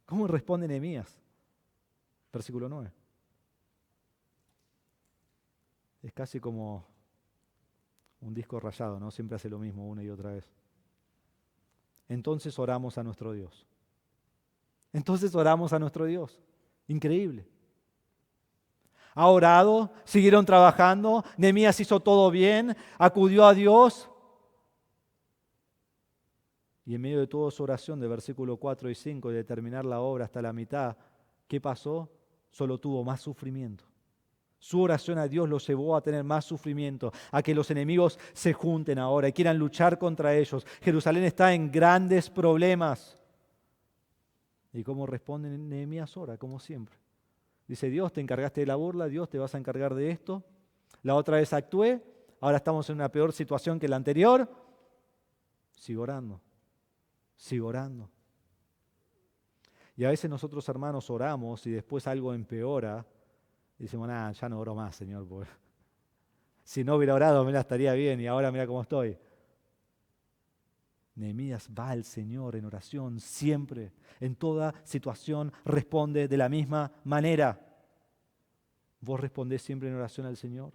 ¿Cómo responde Nehemías? Versículo 9. Es casi como un disco rayado, ¿no? Siempre hace lo mismo una y otra vez. Entonces oramos a nuestro Dios. Entonces oramos a nuestro Dios. Increíble. Ha orado, siguieron trabajando, Nehemías hizo todo bien, acudió a Dios. Y en medio de toda su oración, de versículo 4 y 5, de terminar la obra hasta la mitad, ¿qué pasó? Solo tuvo más sufrimiento. Su oración a Dios lo llevó a tener más sufrimiento, a que los enemigos se junten ahora y quieran luchar contra ellos. Jerusalén está en grandes problemas. ¿Y cómo responde Nehemías? Ora, como siempre. Dice, Dios, te encargaste de la burla, Dios, te vas a encargar de esto. La otra vez actué, ahora estamos en una peor situación que la anterior. Sigo orando, sigo orando. Y a veces nosotros, hermanos, oramos y después algo empeora. Y decimos, ya no oro más, Señor, porque si no hubiera orado, mira, estaría bien y ahora mira cómo estoy. Nehemías va al Señor en oración siempre, en toda situación responde de la misma manera. ¿Vos respondés siempre en oración al Señor?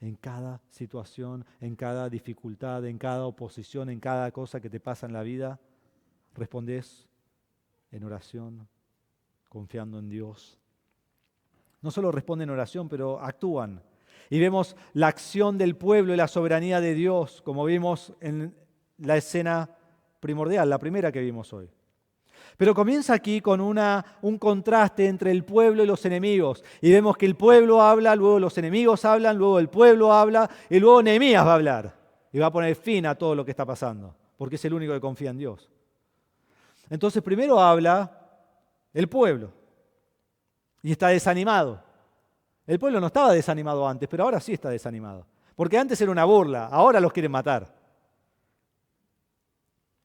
En cada situación, en cada dificultad, en cada oposición, en cada cosa que te pasa en la vida, respondés en oración, confiando en Dios. No solo responden en oración, pero actúan. Y vemos la acción del pueblo y la soberanía de Dios, como vimos en la escena primordial, la primera que vimos hoy. Pero comienza aquí con un contraste entre el pueblo y los enemigos. Y vemos que el pueblo habla, luego los enemigos hablan, luego el pueblo habla, y luego Nehemías va a hablar. Y va a poner fin a todo lo que está pasando, porque es el único que confía en Dios. Entonces primero habla el pueblo. Y está desanimado. El pueblo no estaba desanimado antes, pero ahora sí está desanimado. Porque antes era una burla, ahora los quieren matar.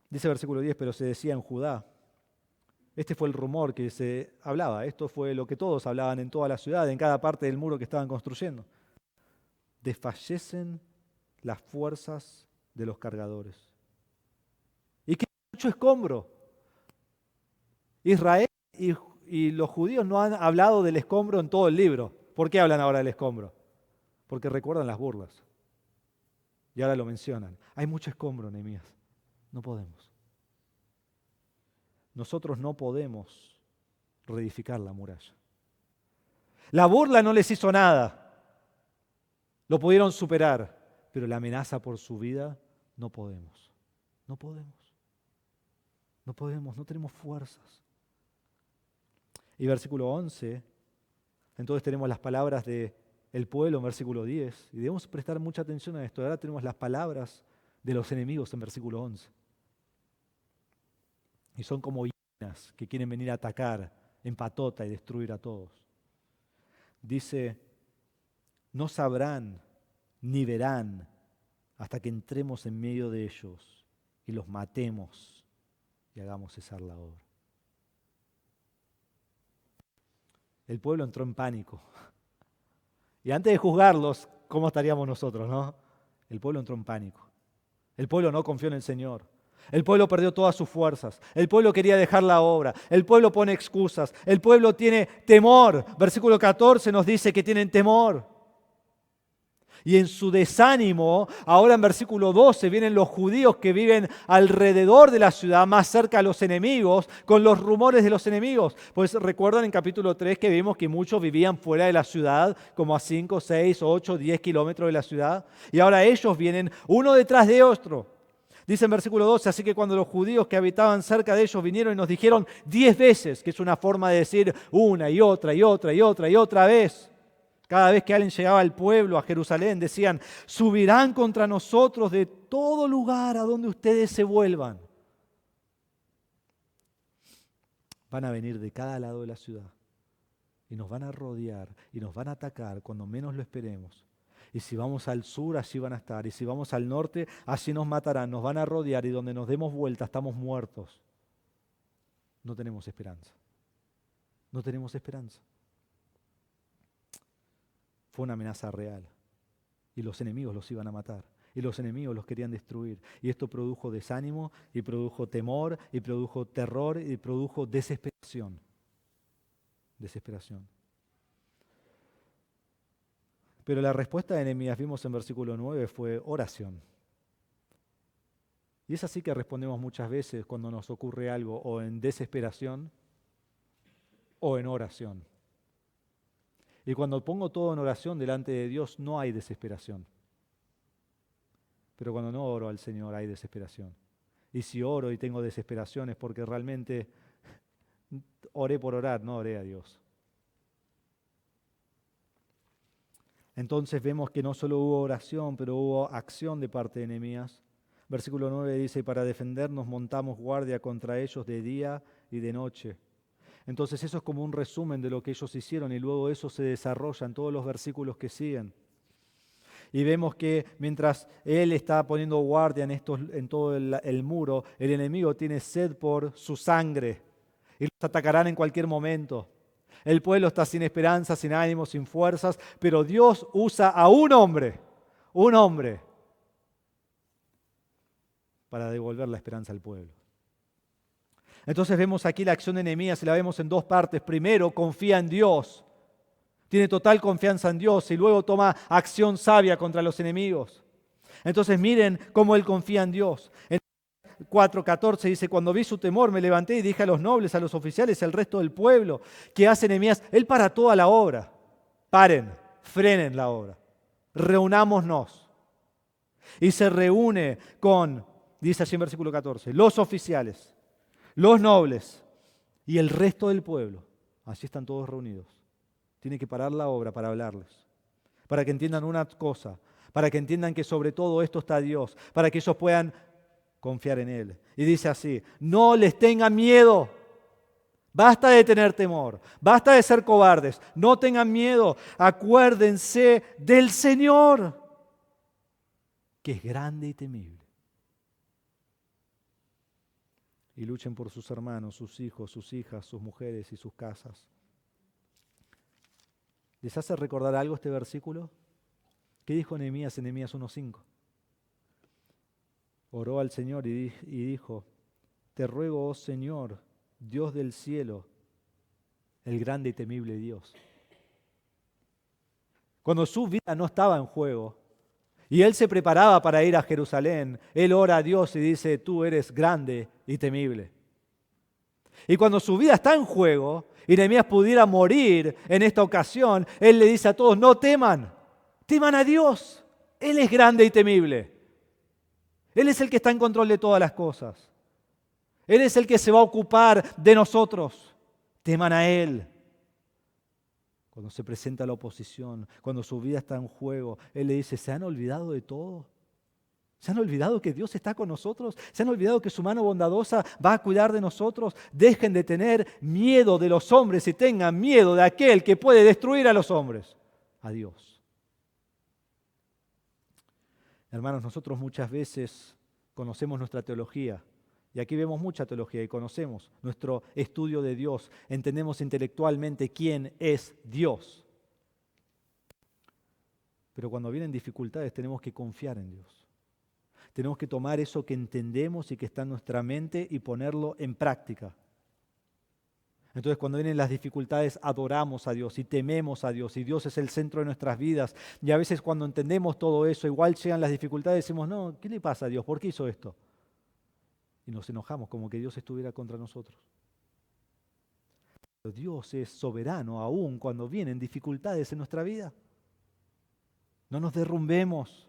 Dice el versículo 10, pero se decía en Judá. Este fue el rumor que se hablaba. Esto fue lo que todos hablaban en toda la ciudad, en cada parte del muro que estaban construyendo. Desfallecen las fuerzas de los cargadores. ¿Y qué mucho escombro? Israel y los judíos no han hablado del escombro en todo el libro. ¿Por qué hablan ahora del escombro? Porque recuerdan las burlas. Y ahora lo mencionan. Hay mucho escombro, Nehemías. No podemos. Nosotros no podemos reedificar la muralla. La burla no les hizo nada. Lo pudieron superar. Pero la amenaza por su vida, no podemos. No podemos. No podemos, no tenemos fuerzas. Y versículo 11, entonces tenemos las palabras del pueblo en versículo 10, y debemos prestar mucha atención a esto. Ahora tenemos las palabras de los enemigos en versículo 11. Y son como hienas que quieren venir a atacar en patota y destruir a todos. Dice, no sabrán ni verán hasta que entremos en medio de ellos y los matemos y hagamos cesar la obra. El pueblo entró en pánico. Y antes de juzgarlos, ¿cómo estaríamos nosotros, no? El pueblo entró en pánico. El pueblo no confió en el Señor. El pueblo perdió todas sus fuerzas. El pueblo quería dejar la obra. El pueblo pone excusas. El pueblo tiene temor. Versículo 14 nos dice que tienen temor. Y en su desánimo, ahora en versículo 12, vienen los judíos que viven alrededor de la ciudad, más cerca a los enemigos, con los rumores de los enemigos. Pues recuerdan en capítulo 3 que vimos que muchos vivían fuera de la ciudad, como a 5, 6, 8, 10 kilómetros de la ciudad. Y ahora ellos vienen uno detrás de otro. Dice en versículo 12, así que cuando los judíos que habitaban cerca de ellos vinieron y nos dijeron 10 veces, que es una forma de decir una y otra y otra y otra y otra vez. Cada vez que alguien llegaba al pueblo, a Jerusalén, decían, subirán contra nosotros de todo lugar a donde ustedes se vuelvan. Van a venir de cada lado de la ciudad y nos van a rodear y nos van a atacar cuando menos lo esperemos. Y si vamos al sur, allí van a estar. Y si vamos al norte, allí nos matarán, nos van a rodear y donde nos demos vuelta estamos muertos. No tenemos esperanza. No tenemos esperanza. Fue una amenaza real. Y los enemigos los iban a matar. Y los enemigos los querían destruir. Y esto produjo desánimo, y produjo temor, y produjo terror, y produjo desesperación. Desesperación. Pero la respuesta de Nehemías, vimos en versículo 9, fue oración. Y es así que respondemos muchas veces cuando nos ocurre algo, o en desesperación, o en oración. Y cuando pongo todo en oración delante de Dios, no hay desesperación. Pero cuando no oro al Señor, hay desesperación. Y si oro y tengo desesperaciones porque realmente oré por orar, no oré a Dios. Entonces vemos que no solo hubo oración, pero hubo acción de parte de Nehemías. Versículo 9 dice, para defendernos montamos guardia contra ellos de día y de noche. Entonces eso es como un resumen de lo que ellos hicieron y luego eso se desarrolla en todos los versículos que siguen. Y vemos que mientras él está poniendo guardia en todo el muro, el enemigo tiene sed por su sangre y los atacarán en cualquier momento. El pueblo está sin esperanza, sin ánimo, sin fuerzas, pero Dios usa a un hombre, para devolver la esperanza al pueblo. Entonces vemos aquí la acción de Nehemías y la vemos en dos partes. Primero, confía en Dios. Tiene total confianza en Dios y luego toma acción sabia contra los enemigos. Entonces miren cómo él confía en Dios. En 4:14 dice, cuando vi su temor me levanté y dije a los nobles, a los oficiales y al resto del pueblo, ¿qué hace Nehemías? Él para toda la obra. Paren, frenen la obra. Reunámonos. Y se reúne con, dice allí en versículo 14, los oficiales, los nobles y el resto del pueblo. Así están todos reunidos. Tiene que parar la obra para hablarles, para que entiendan una cosa, para que entiendan que sobre todo esto está Dios, para que ellos puedan confiar en Él. Y dice así, no les tengan miedo, basta de tener temor, basta de ser cobardes, no tengan miedo, acuérdense del Señor, que es grande y temible. Y luchen por sus hermanos, sus hijos, sus hijas, sus mujeres y sus casas. ¿Les hace recordar algo este versículo? ¿Qué dijo Nehemías en Nehemías 1:5? Oró al Señor y dijo, te ruego, oh Señor, Dios del cielo, el grande y temible Dios. Cuando su vida no estaba en juego y él se preparaba para ir a Jerusalén, él ora a Dios y dice, tú eres grande y temible. Y cuando su vida está en juego y Nehemías pudiera morir en esta ocasión, él le dice a todos, no teman, teman a Dios. Él es grande y temible. Él es el que está en control de todas las cosas. Él es el que se va a ocupar de nosotros. Teman a Él. Cuando se presenta la oposición, cuando su vida está en juego, Él le dice, ¿se han olvidado de todo? ¿Se han olvidado que Dios está con nosotros? ¿Se han olvidado que su mano bondadosa va a cuidar de nosotros? Dejen de tener miedo de los hombres y tengan miedo de aquel que puede destruir a los hombres, a Dios. Hermanos, nosotros muchas veces conocemos nuestra teología y aquí vemos mucha teología y conocemos nuestro estudio de Dios, entendemos intelectualmente quién es Dios. Pero cuando vienen dificultades tenemos que confiar en Dios. Tenemos que tomar eso que entendemos y que está en nuestra mente y ponerlo en práctica. Entonces cuando vienen las dificultades adoramos a Dios y tememos a Dios y Dios es el centro de nuestras vidas. Y a veces cuando entendemos todo eso, igual llegan las dificultades y decimos, no, ¿qué le pasa a Dios? ¿Por qué hizo esto? Y nos enojamos como que Dios estuviera contra nosotros. Pero Dios es soberano aún cuando vienen dificultades en nuestra vida. No nos derrumbemos.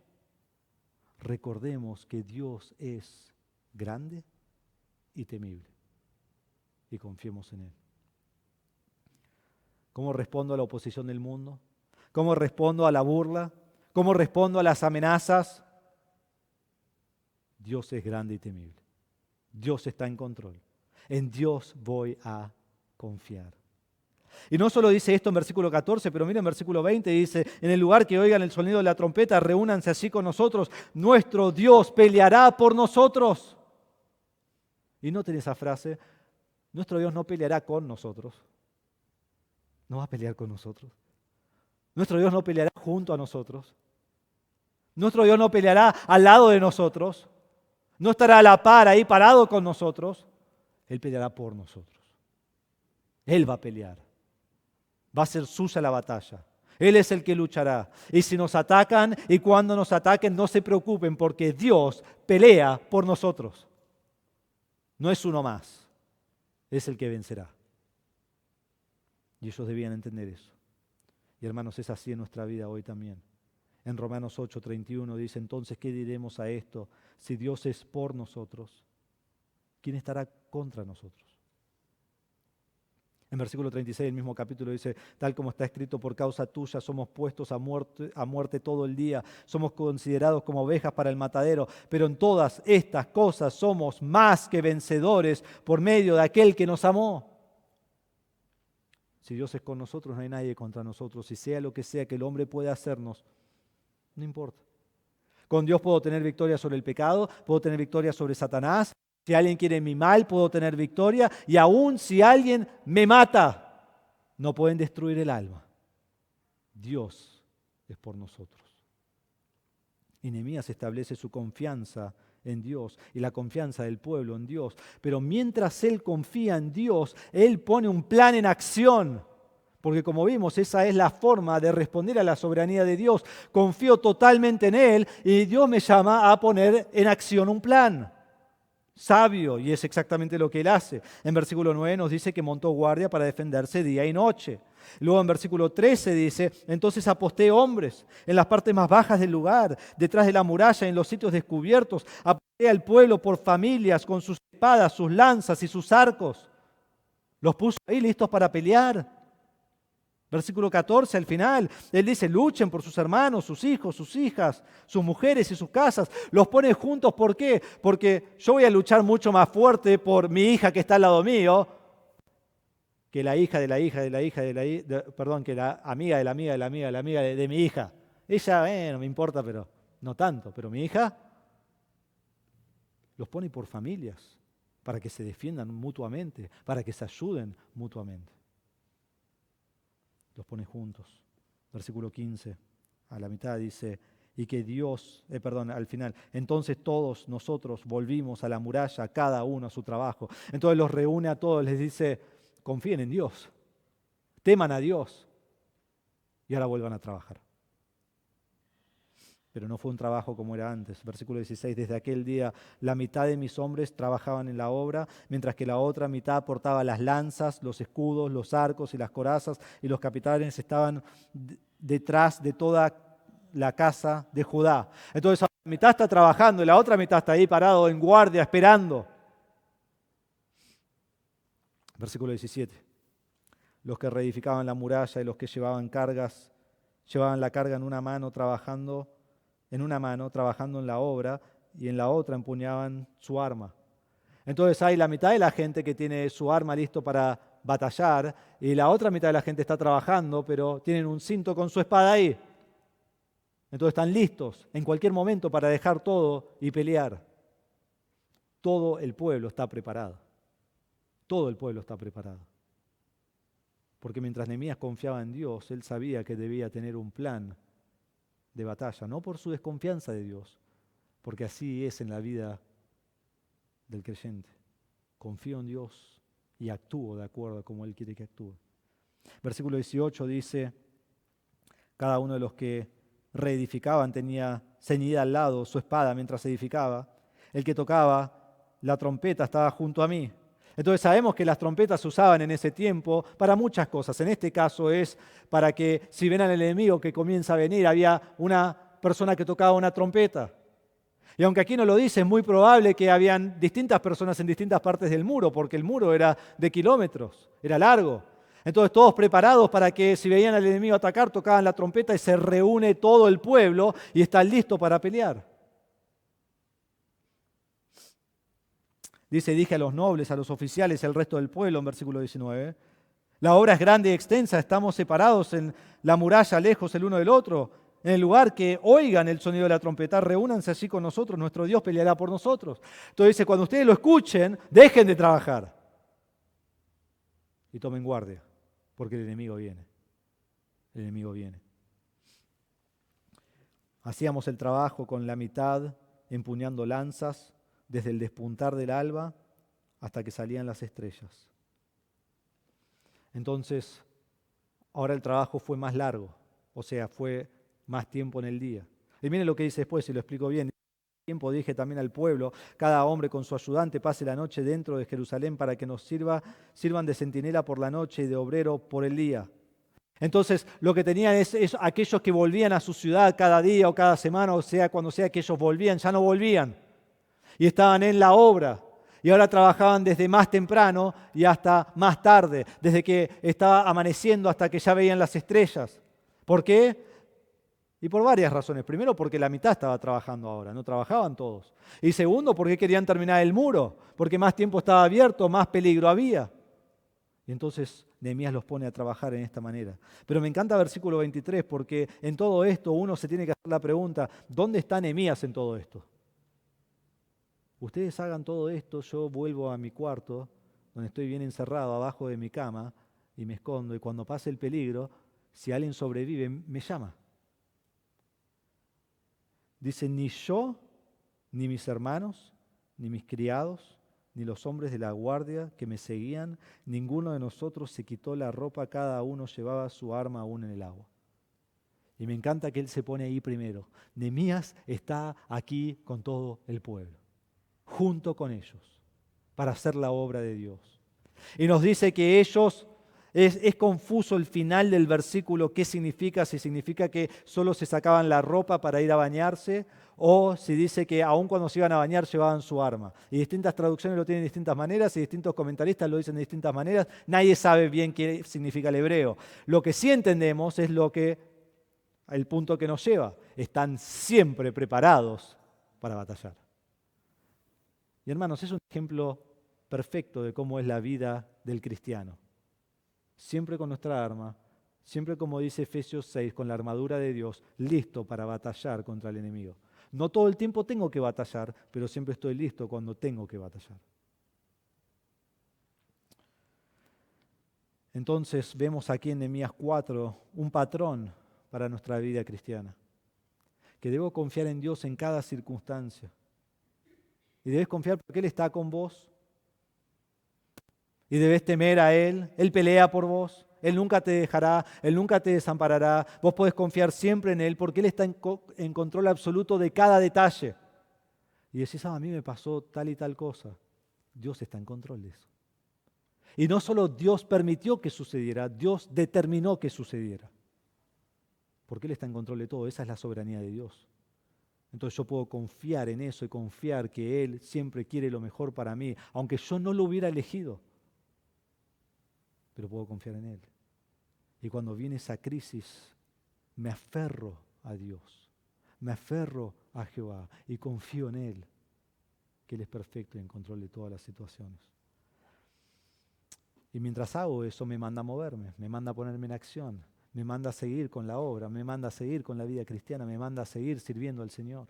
Recordemos que Dios es grande y temible y confiemos en Él. ¿Cómo respondo a la oposición del mundo? ¿Cómo respondo a la burla? ¿Cómo respondo a las amenazas? Dios es grande y temible. Dios está en control. En Dios voy a confiar. Y no solo dice esto en versículo 14, pero miren en versículo 20 dice, en el lugar que oigan el sonido de la trompeta, reúnanse así con nosotros, nuestro Dios peleará por nosotros. Y noten esa frase, nuestro Dios no peleará con nosotros, no va a pelear con nosotros. Nuestro Dios no peleará junto a nosotros. Nuestro Dios no peleará al lado de nosotros, no estará a la par ahí parado con nosotros, Él peleará por nosotros. Él va a pelear. Va a ser suya la batalla. Él es el que luchará. Y si nos atacan y cuando nos ataquen, no se preocupen porque Dios pelea por nosotros. No es uno más. Es el que vencerá. Y ellos debían entender eso. Y hermanos, es así en nuestra vida hoy también. En Romanos 8:31 dice, entonces, ¿qué diremos a esto? Si Dios es por nosotros, ¿quién estará contra nosotros? En versículo 36 del mismo capítulo dice, tal como está escrito, por causa tuya somos puestos a muerte todo el día, somos considerados como ovejas para el matadero, pero en todas estas cosas somos más que vencedores por medio de aquel que nos amó. Si Dios es con nosotros, no hay nadie contra nosotros, y sea lo que sea que el hombre pueda hacernos, no importa. Con Dios puedo tener victoria sobre el pecado, puedo tener victoria sobre Satanás. Si alguien quiere mi mal, puedo tener victoria. Y aún si alguien me mata, no pueden destruir el alma. Dios es por nosotros. Y Nehemías establece su confianza en Dios y la confianza del pueblo en Dios. Pero mientras él confía en Dios, él pone un plan en acción. Porque como vimos, esa es la forma de responder a la soberanía de Dios. Confío totalmente en Él y Dios me llama a poner en acción un plan sabio, y es exactamente lo que Él hace. En versículo 9 nos dice que montó guardia para defenderse día y noche. Luego en versículo 13 dice, entonces aposté hombres en las partes más bajas del lugar, detrás de la muralla, en los sitios descubiertos. Aposté al pueblo por familias, con sus espadas, sus lanzas y sus arcos. Los puso ahí listos para pelear. Versículo 14, al final, él dice, luchen por sus hermanos, sus hijos, sus hijas, sus mujeres y sus casas. Los pone juntos, ¿por qué? Porque yo voy a luchar mucho más fuerte por mi hija que está al lado mío, que la hija de la hija de la hija de la hija, perdón, que la amiga de la amiga de la amiga de la amiga de mi hija. Ella, no me importa, pero no tanto. Pero mi hija los pone por familias, para que se defiendan mutuamente, para que se ayuden mutuamente. Los pone juntos. Versículo 15, a la mitad dice, y que Dios, al final, entonces todos nosotros volvimos a la muralla, cada uno a su trabajo. Entonces los reúne a todos, les dice, confíen en Dios, teman a Dios, y ahora vuelvan a trabajar. Pero no fue un trabajo como era antes. Versículo 16, desde aquel día la mitad de mis hombres trabajaban en la obra, mientras que la otra mitad portaba las lanzas, los escudos, los arcos y las corazas, y los capitanes estaban detrás de toda la casa de Judá. Entonces la mitad está trabajando y la otra mitad está ahí parado en guardia, esperando. Versículo 17, los que reedificaban la muralla y los que llevaban cargas, llevaban la carga en una mano trabajando en la obra, y en la otra empuñaban su arma. Entonces hay la mitad de la gente que tiene su arma listo para batallar, y la otra mitad de la gente está trabajando, pero tienen un cinto con su espada ahí. Entonces están listos en cualquier momento para dejar todo y pelear. Todo el pueblo está preparado. Todo el pueblo está preparado. Porque mientras Nehemías confiaba en Dios, él sabía que debía tener un plan de batalla, no por su desconfianza de Dios, porque así es en la vida del creyente. Confío en Dios y actúo de acuerdo a como Él quiere que actúe. Versículo 18 dice, cada uno de los que reedificaban tenía ceñida al lado su espada mientras edificaba. El que tocaba la trompeta estaba junto a mí. Entonces sabemos que las trompetas se usaban en ese tiempo para muchas cosas. En este caso es para que si ven al enemigo que comienza a venir, había una persona que tocaba una trompeta. Y aunque aquí no lo dice, es muy probable que habían distintas personas en distintas partes del muro, porque el muro era de kilómetros, era largo. Entonces todos preparados para que si veían al enemigo atacar, tocaban la trompeta y se reúne todo el pueblo y está listo para pelear. Dice, dije a los nobles, a los oficiales, al resto del pueblo, en versículo 19. La obra es grande y extensa, estamos separados en la muralla, lejos el uno del otro. En el lugar que oigan el sonido de la trompeta, reúnanse allí con nosotros, nuestro Dios peleará por nosotros. Entonces dice, cuando ustedes lo escuchen, dejen de trabajar y tomen guardia, porque el enemigo viene. El enemigo viene. Hacíamos el trabajo con la mitad, empuñando lanzas, desde el despuntar del alba hasta que salían las estrellas. Entonces, ahora el trabajo fue más largo, o sea, fue más tiempo en el día. Y miren lo que dice después, si lo explico bien. Tiempo dije también al pueblo, cada hombre con su ayudante pase la noche dentro de Jerusalén para que nos sirvan de centinela por la noche y de obrero por el día. Entonces, lo que tenían es aquellos que volvían a su ciudad cada día o cada semana, o sea, cuando sea que ellos volvían, ya no volvían. Y estaban en la obra. Y ahora trabajaban desde más temprano y hasta más tarde, desde que estaba amaneciendo hasta que ya veían las estrellas. ¿Por qué? Y por varias razones. Primero, porque la mitad estaba trabajando ahora, no trabajaban todos. Y segundo, porque querían terminar el muro, porque más tiempo estaba abierto, más peligro había. Y entonces Nehemías los pone a trabajar en esta manera. Pero me encanta el versículo 23, porque en todo esto uno se tiene que hacer la pregunta, ¿dónde está Nehemías en todo esto? Ustedes hagan todo esto, yo vuelvo a mi cuarto, donde estoy bien encerrado abajo de mi cama, y me escondo, y cuando pase el peligro, si alguien sobrevive, me llama. Dice, ni yo, ni mis hermanos, ni mis criados, ni los hombres de la guardia que me seguían, ninguno de nosotros se quitó la ropa, cada uno llevaba su arma aún en el agua. Y me encanta que él se pone ahí primero. Nehemías está aquí con todo el pueblo, junto con ellos, para hacer la obra de Dios. Y nos dice que ellos... Es confuso el final del versículo, qué significa, si significa que solo se sacaban la ropa para ir a bañarse o si dice que aun cuando se iban a bañar llevaban su arma. Y distintas traducciones lo tienen de distintas maneras y distintos comentaristas lo dicen de distintas maneras. Nadie sabe bien qué significa el hebreo. Lo que sí entendemos es el punto que nos lleva. Están siempre preparados para batallar. Y hermanos, es un ejemplo perfecto de cómo es la vida del cristiano. Siempre con nuestra arma, siempre como dice Efesios 6, con la armadura de Dios, listo para batallar contra el enemigo. No todo el tiempo tengo que batallar, pero siempre estoy listo cuando tengo que batallar. Entonces vemos aquí en Nehemías 4 un patrón para nuestra vida cristiana, que debo confiar en Dios en cada circunstancia. Y debes confiar porque Él está con vos. Y debes temer a Él. Él pelea por vos. Él nunca te dejará. Él nunca te desamparará. Vos podés confiar siempre en Él porque Él está en control absoluto de cada detalle. Y decís, a mí me pasó tal y tal cosa. Dios está en control de eso. Y no solo Dios permitió que sucediera, Dios determinó que sucediera. Porque Él está en control de todo. Esa es la soberanía de Dios. Entonces yo puedo confiar en eso y confiar que Él siempre quiere lo mejor para mí, aunque yo no lo hubiera elegido. Pero puedo confiar en Él. Y cuando viene esa crisis, me aferro a Dios, me aferro a Jehová y confío en Él, que Él es perfecto y en control de todas las situaciones. Y mientras hago eso, me manda a moverme, me manda a ponerme en acción, me manda a seguir con la obra, me manda a seguir con la vida cristiana, me manda a seguir sirviendo al Señor.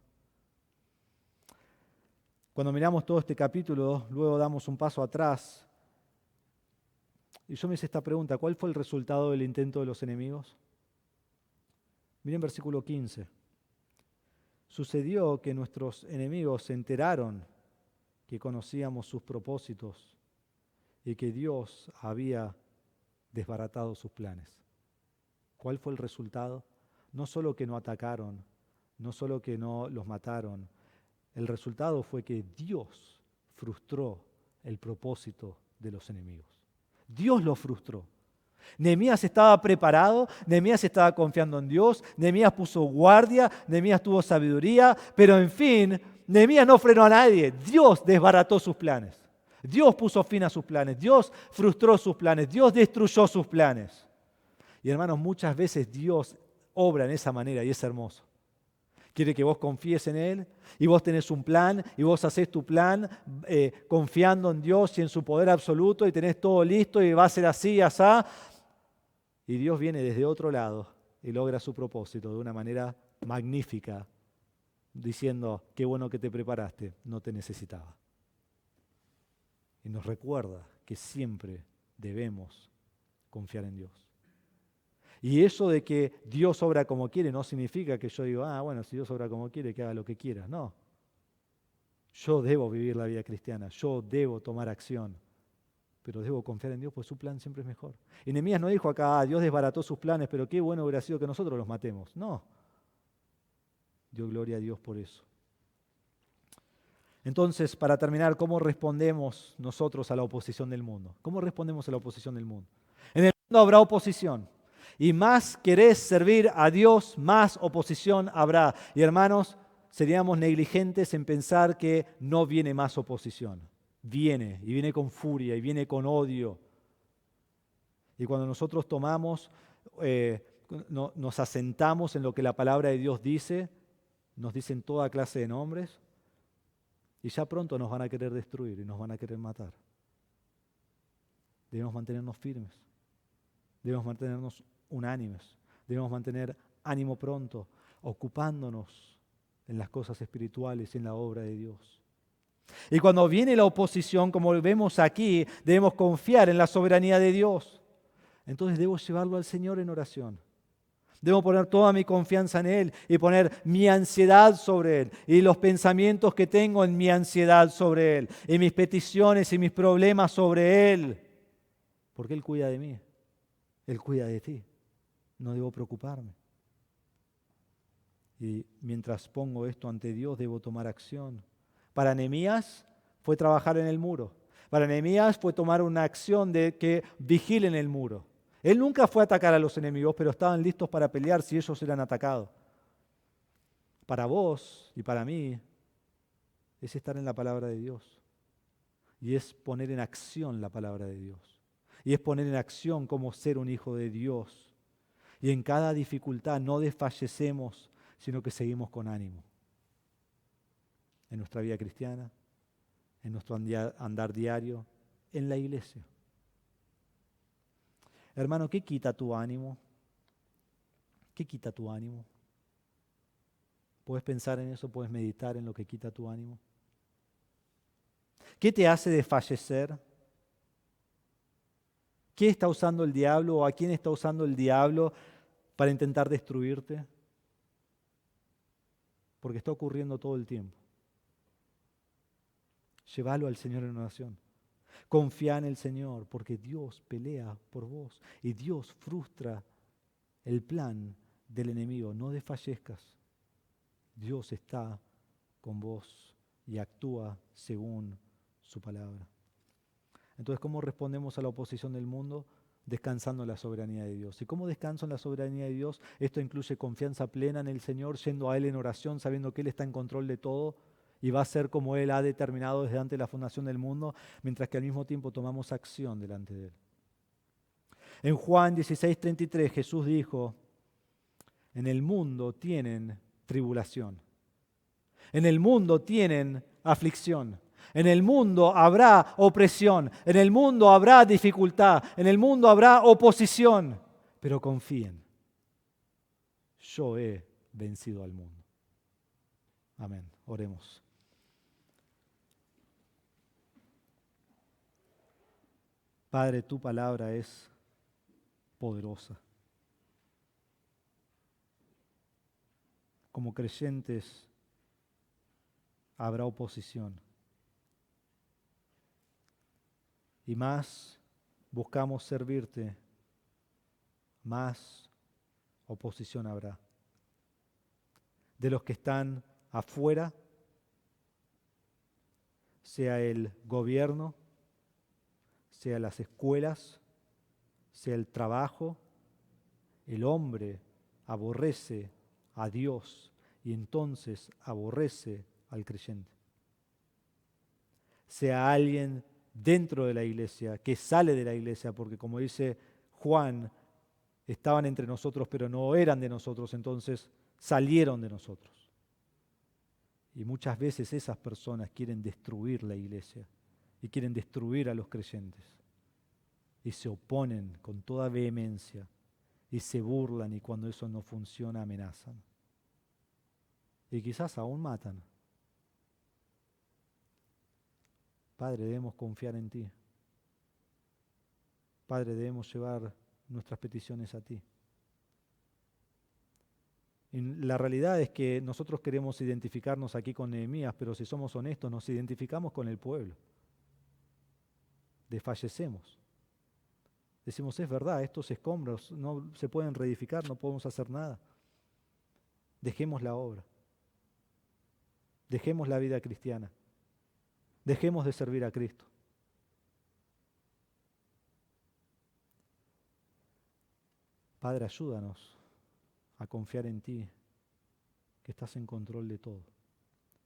Cuando miramos todo este capítulo, luego damos un paso atrás. Y yo me hice esta pregunta, ¿cuál fue el resultado del intento de los enemigos? Miren versículo 15. Sucedió que nuestros enemigos se enteraron que conocíamos sus propósitos y que Dios había desbaratado sus planes. ¿Cuál fue el resultado? No solo que no atacaron, no solo que no los mataron, el resultado fue que Dios frustró el propósito de los enemigos. Dios lo frustró. Nehemías estaba preparado, Nehemías estaba confiando en Dios, Nehemías puso guardia, Nehemías tuvo sabiduría, pero en fin, Nehemías no frenó a nadie. Dios desbarató sus planes. Dios puso fin a sus planes, Dios frustró sus planes, Dios destruyó sus planes. Y hermanos, muchas veces Dios obra en esa manera y es hermoso. Quiere que vos confíes en Él y vos tenés un plan y vos hacés tu plan confiando en Dios y en su poder absoluto y tenés todo listo y va a ser así y asá. Y Dios viene desde otro lado y logra su propósito de una manera magnífica, diciendo, qué bueno que te preparaste, no te necesitaba. Y nos recuerda que siempre debemos confiar en Dios. Y eso de que Dios obra como quiere no significa que yo digo, bueno, si Dios obra como quiere, que haga lo que quiera. No. Yo debo vivir la vida cristiana, yo debo tomar acción, pero debo confiar en Dios, pues su plan siempre es mejor. Y Nehemías no dijo acá, Dios desbarató sus planes, pero qué bueno hubiera sido que nosotros los matemos. No. Dio gloria a Dios por eso. Entonces, para terminar, ¿cómo respondemos nosotros a la oposición del mundo? ¿Cómo respondemos a la oposición del mundo? En el mundo habrá oposición. Y más querés servir a Dios, más oposición habrá. Y hermanos, seríamos negligentes en pensar que no viene más oposición. viene, y viene con furia, y viene con odio. Y cuando nosotros nos asentamos en lo que la palabra de Dios dice, nos dicen toda clase de nombres, y ya pronto nos van a querer destruir y nos van a querer matar. Debemos mantenernos firmes, debemos mantenernos unánimes, debemos mantener ánimo pronto, ocupándonos en las cosas espirituales y en la obra de Dios. Y cuando viene la oposición, como vemos aquí, debemos confiar en la soberanía de Dios. Entonces debo llevarlo al Señor en oración. Debo poner toda mi confianza en Él y poner mi ansiedad sobre Él y los pensamientos que tengo en mi ansiedad sobre Él y mis peticiones y mis problemas sobre Él. Porque Él cuida de mí, Él cuida de ti. No debo preocuparme. Y mientras pongo esto ante Dios, debo tomar acción. Para Nehemías fue trabajar en el muro. Para Nehemías fue tomar una acción de que vigilen el muro. Él nunca fue a atacar a los enemigos, pero estaban listos para pelear si ellos eran atacados. Para vos y para mí es estar en la palabra de Dios. Y es poner en acción la palabra de Dios. Y es poner en acción cómo ser un hijo de Dios. Y en cada dificultad no desfallecemos, sino que seguimos con ánimo. En nuestra vida cristiana, en nuestro andar diario, en la iglesia. Hermano, ¿qué quita tu ánimo? ¿Qué quita tu ánimo? ¿Puedes pensar en eso? ¿Puedes meditar en lo que quita tu ánimo? ¿Qué te hace desfallecer? ¿Qué está usando el diablo o a quién está usando el diablo para intentar destruirte? Porque está ocurriendo todo el tiempo. Llévalo al Señor en oración. Confía en el Señor porque Dios pelea por vos y Dios frustra el plan del enemigo. No desfallezcas. Dios está con vos y actúa según su palabra. Entonces, ¿cómo respondemos a la oposición del mundo? Descansando en la soberanía de Dios. ¿Y cómo descanso en la soberanía de Dios? Esto incluye confianza plena en el Señor, yendo a Él en oración, sabiendo que Él está en control de todo y va a ser como Él ha determinado desde antes de la fundación del mundo, mientras que al mismo tiempo tomamos acción delante de Él. En Juan 16:33 Jesús dijo, en el mundo tienen tribulación, en el mundo tienen aflicción, en el mundo habrá opresión, en el mundo habrá dificultad, en el mundo habrá oposición, pero confíen, yo he vencido al mundo. Amén. Oremos. Padre, tu palabra es poderosa. Como creyentes habrá oposición. Y más buscamos servirte, más oposición habrá. De los que están afuera, sea el gobierno, sea las escuelas, sea el trabajo, el hombre aborrece a Dios y entonces aborrece al creyente. Sea alguien dentro de la iglesia, que sale de la iglesia, porque como dice Juan, estaban entre nosotros pero no eran de nosotros, entonces salieron de nosotros. Y muchas veces esas personas quieren destruir la iglesia y quieren destruir a los creyentes. Y se oponen con toda vehemencia y se burlan y cuando eso no funciona amenazan. Y quizás aún matan. Padre, debemos confiar en ti. Padre, debemos llevar nuestras peticiones a ti. Y la realidad es que nosotros queremos identificarnos aquí con Nehemías, pero si somos honestos, nos identificamos con el pueblo. Desfallecemos. Decimos, es verdad, estos escombros no se pueden reedificar, no podemos hacer nada. Dejemos la obra. Dejemos la vida cristiana. Dejemos de servir a Cristo. Padre, ayúdanos a confiar en ti, que estás en control de todo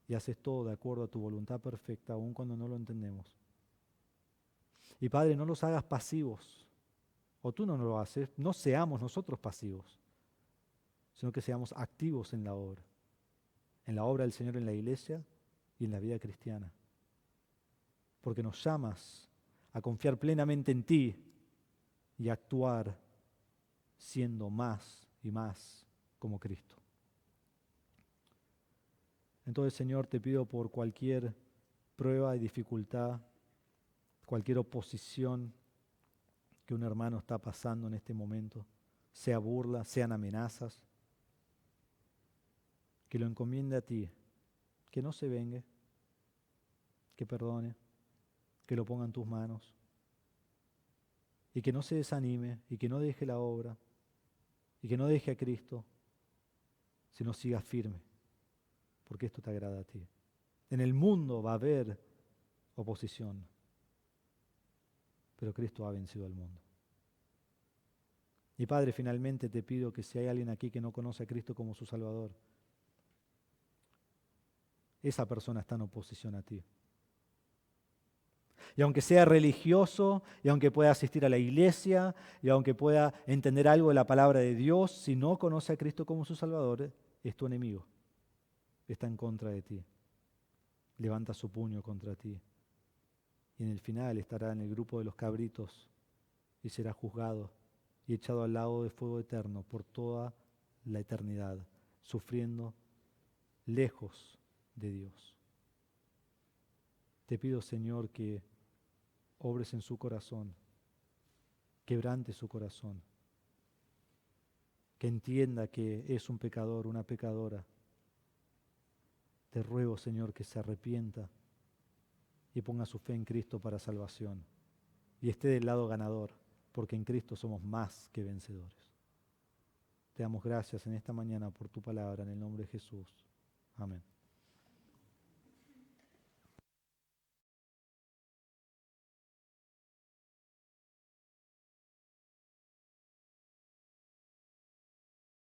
y haces todo de acuerdo a tu voluntad perfecta, aun cuando no lo entendemos. Y Padre, no los hagas pasivos, o tú no lo haces, no seamos nosotros pasivos, sino que seamos activos en la obra del Señor en la iglesia y en la vida cristiana. Porque nos llamas a confiar plenamente en ti y a actuar siendo más y más como Cristo. Entonces, Señor, te pido por cualquier prueba y dificultad, cualquier oposición que un hermano está pasando en este momento, sea burla, sean amenazas, que lo encomiende a ti, que no se vengue, que perdone, que lo ponga en tus manos y que no se desanime y que no deje la obra y que no deje a Cristo, sino siga firme, porque esto te agrada a ti. En el mundo va a haber oposición, pero Cristo ha vencido al mundo. Y Padre, finalmente te pido que si hay alguien aquí que no conoce a Cristo como su Salvador, esa persona está en oposición a ti. Y aunque sea religioso, y aunque pueda asistir a la iglesia, y aunque pueda entender algo de la palabra de Dios, si no conoce a Cristo como su Salvador, es tu enemigo. Está en contra de ti. Levanta su puño contra ti. Y en el final estará en el grupo de los cabritos y será juzgado y echado al lago de fuego eterno por toda la eternidad, sufriendo lejos de Dios. Te pido, Señor, que obres en su corazón, quebrante su corazón, que entienda que es un pecador, una pecadora. Te ruego, Señor, que se arrepienta y ponga su fe en Cristo para salvación y esté del lado ganador, porque en Cristo somos más que vencedores. Te damos gracias en esta mañana por tu palabra, en el nombre de Jesús. Amén.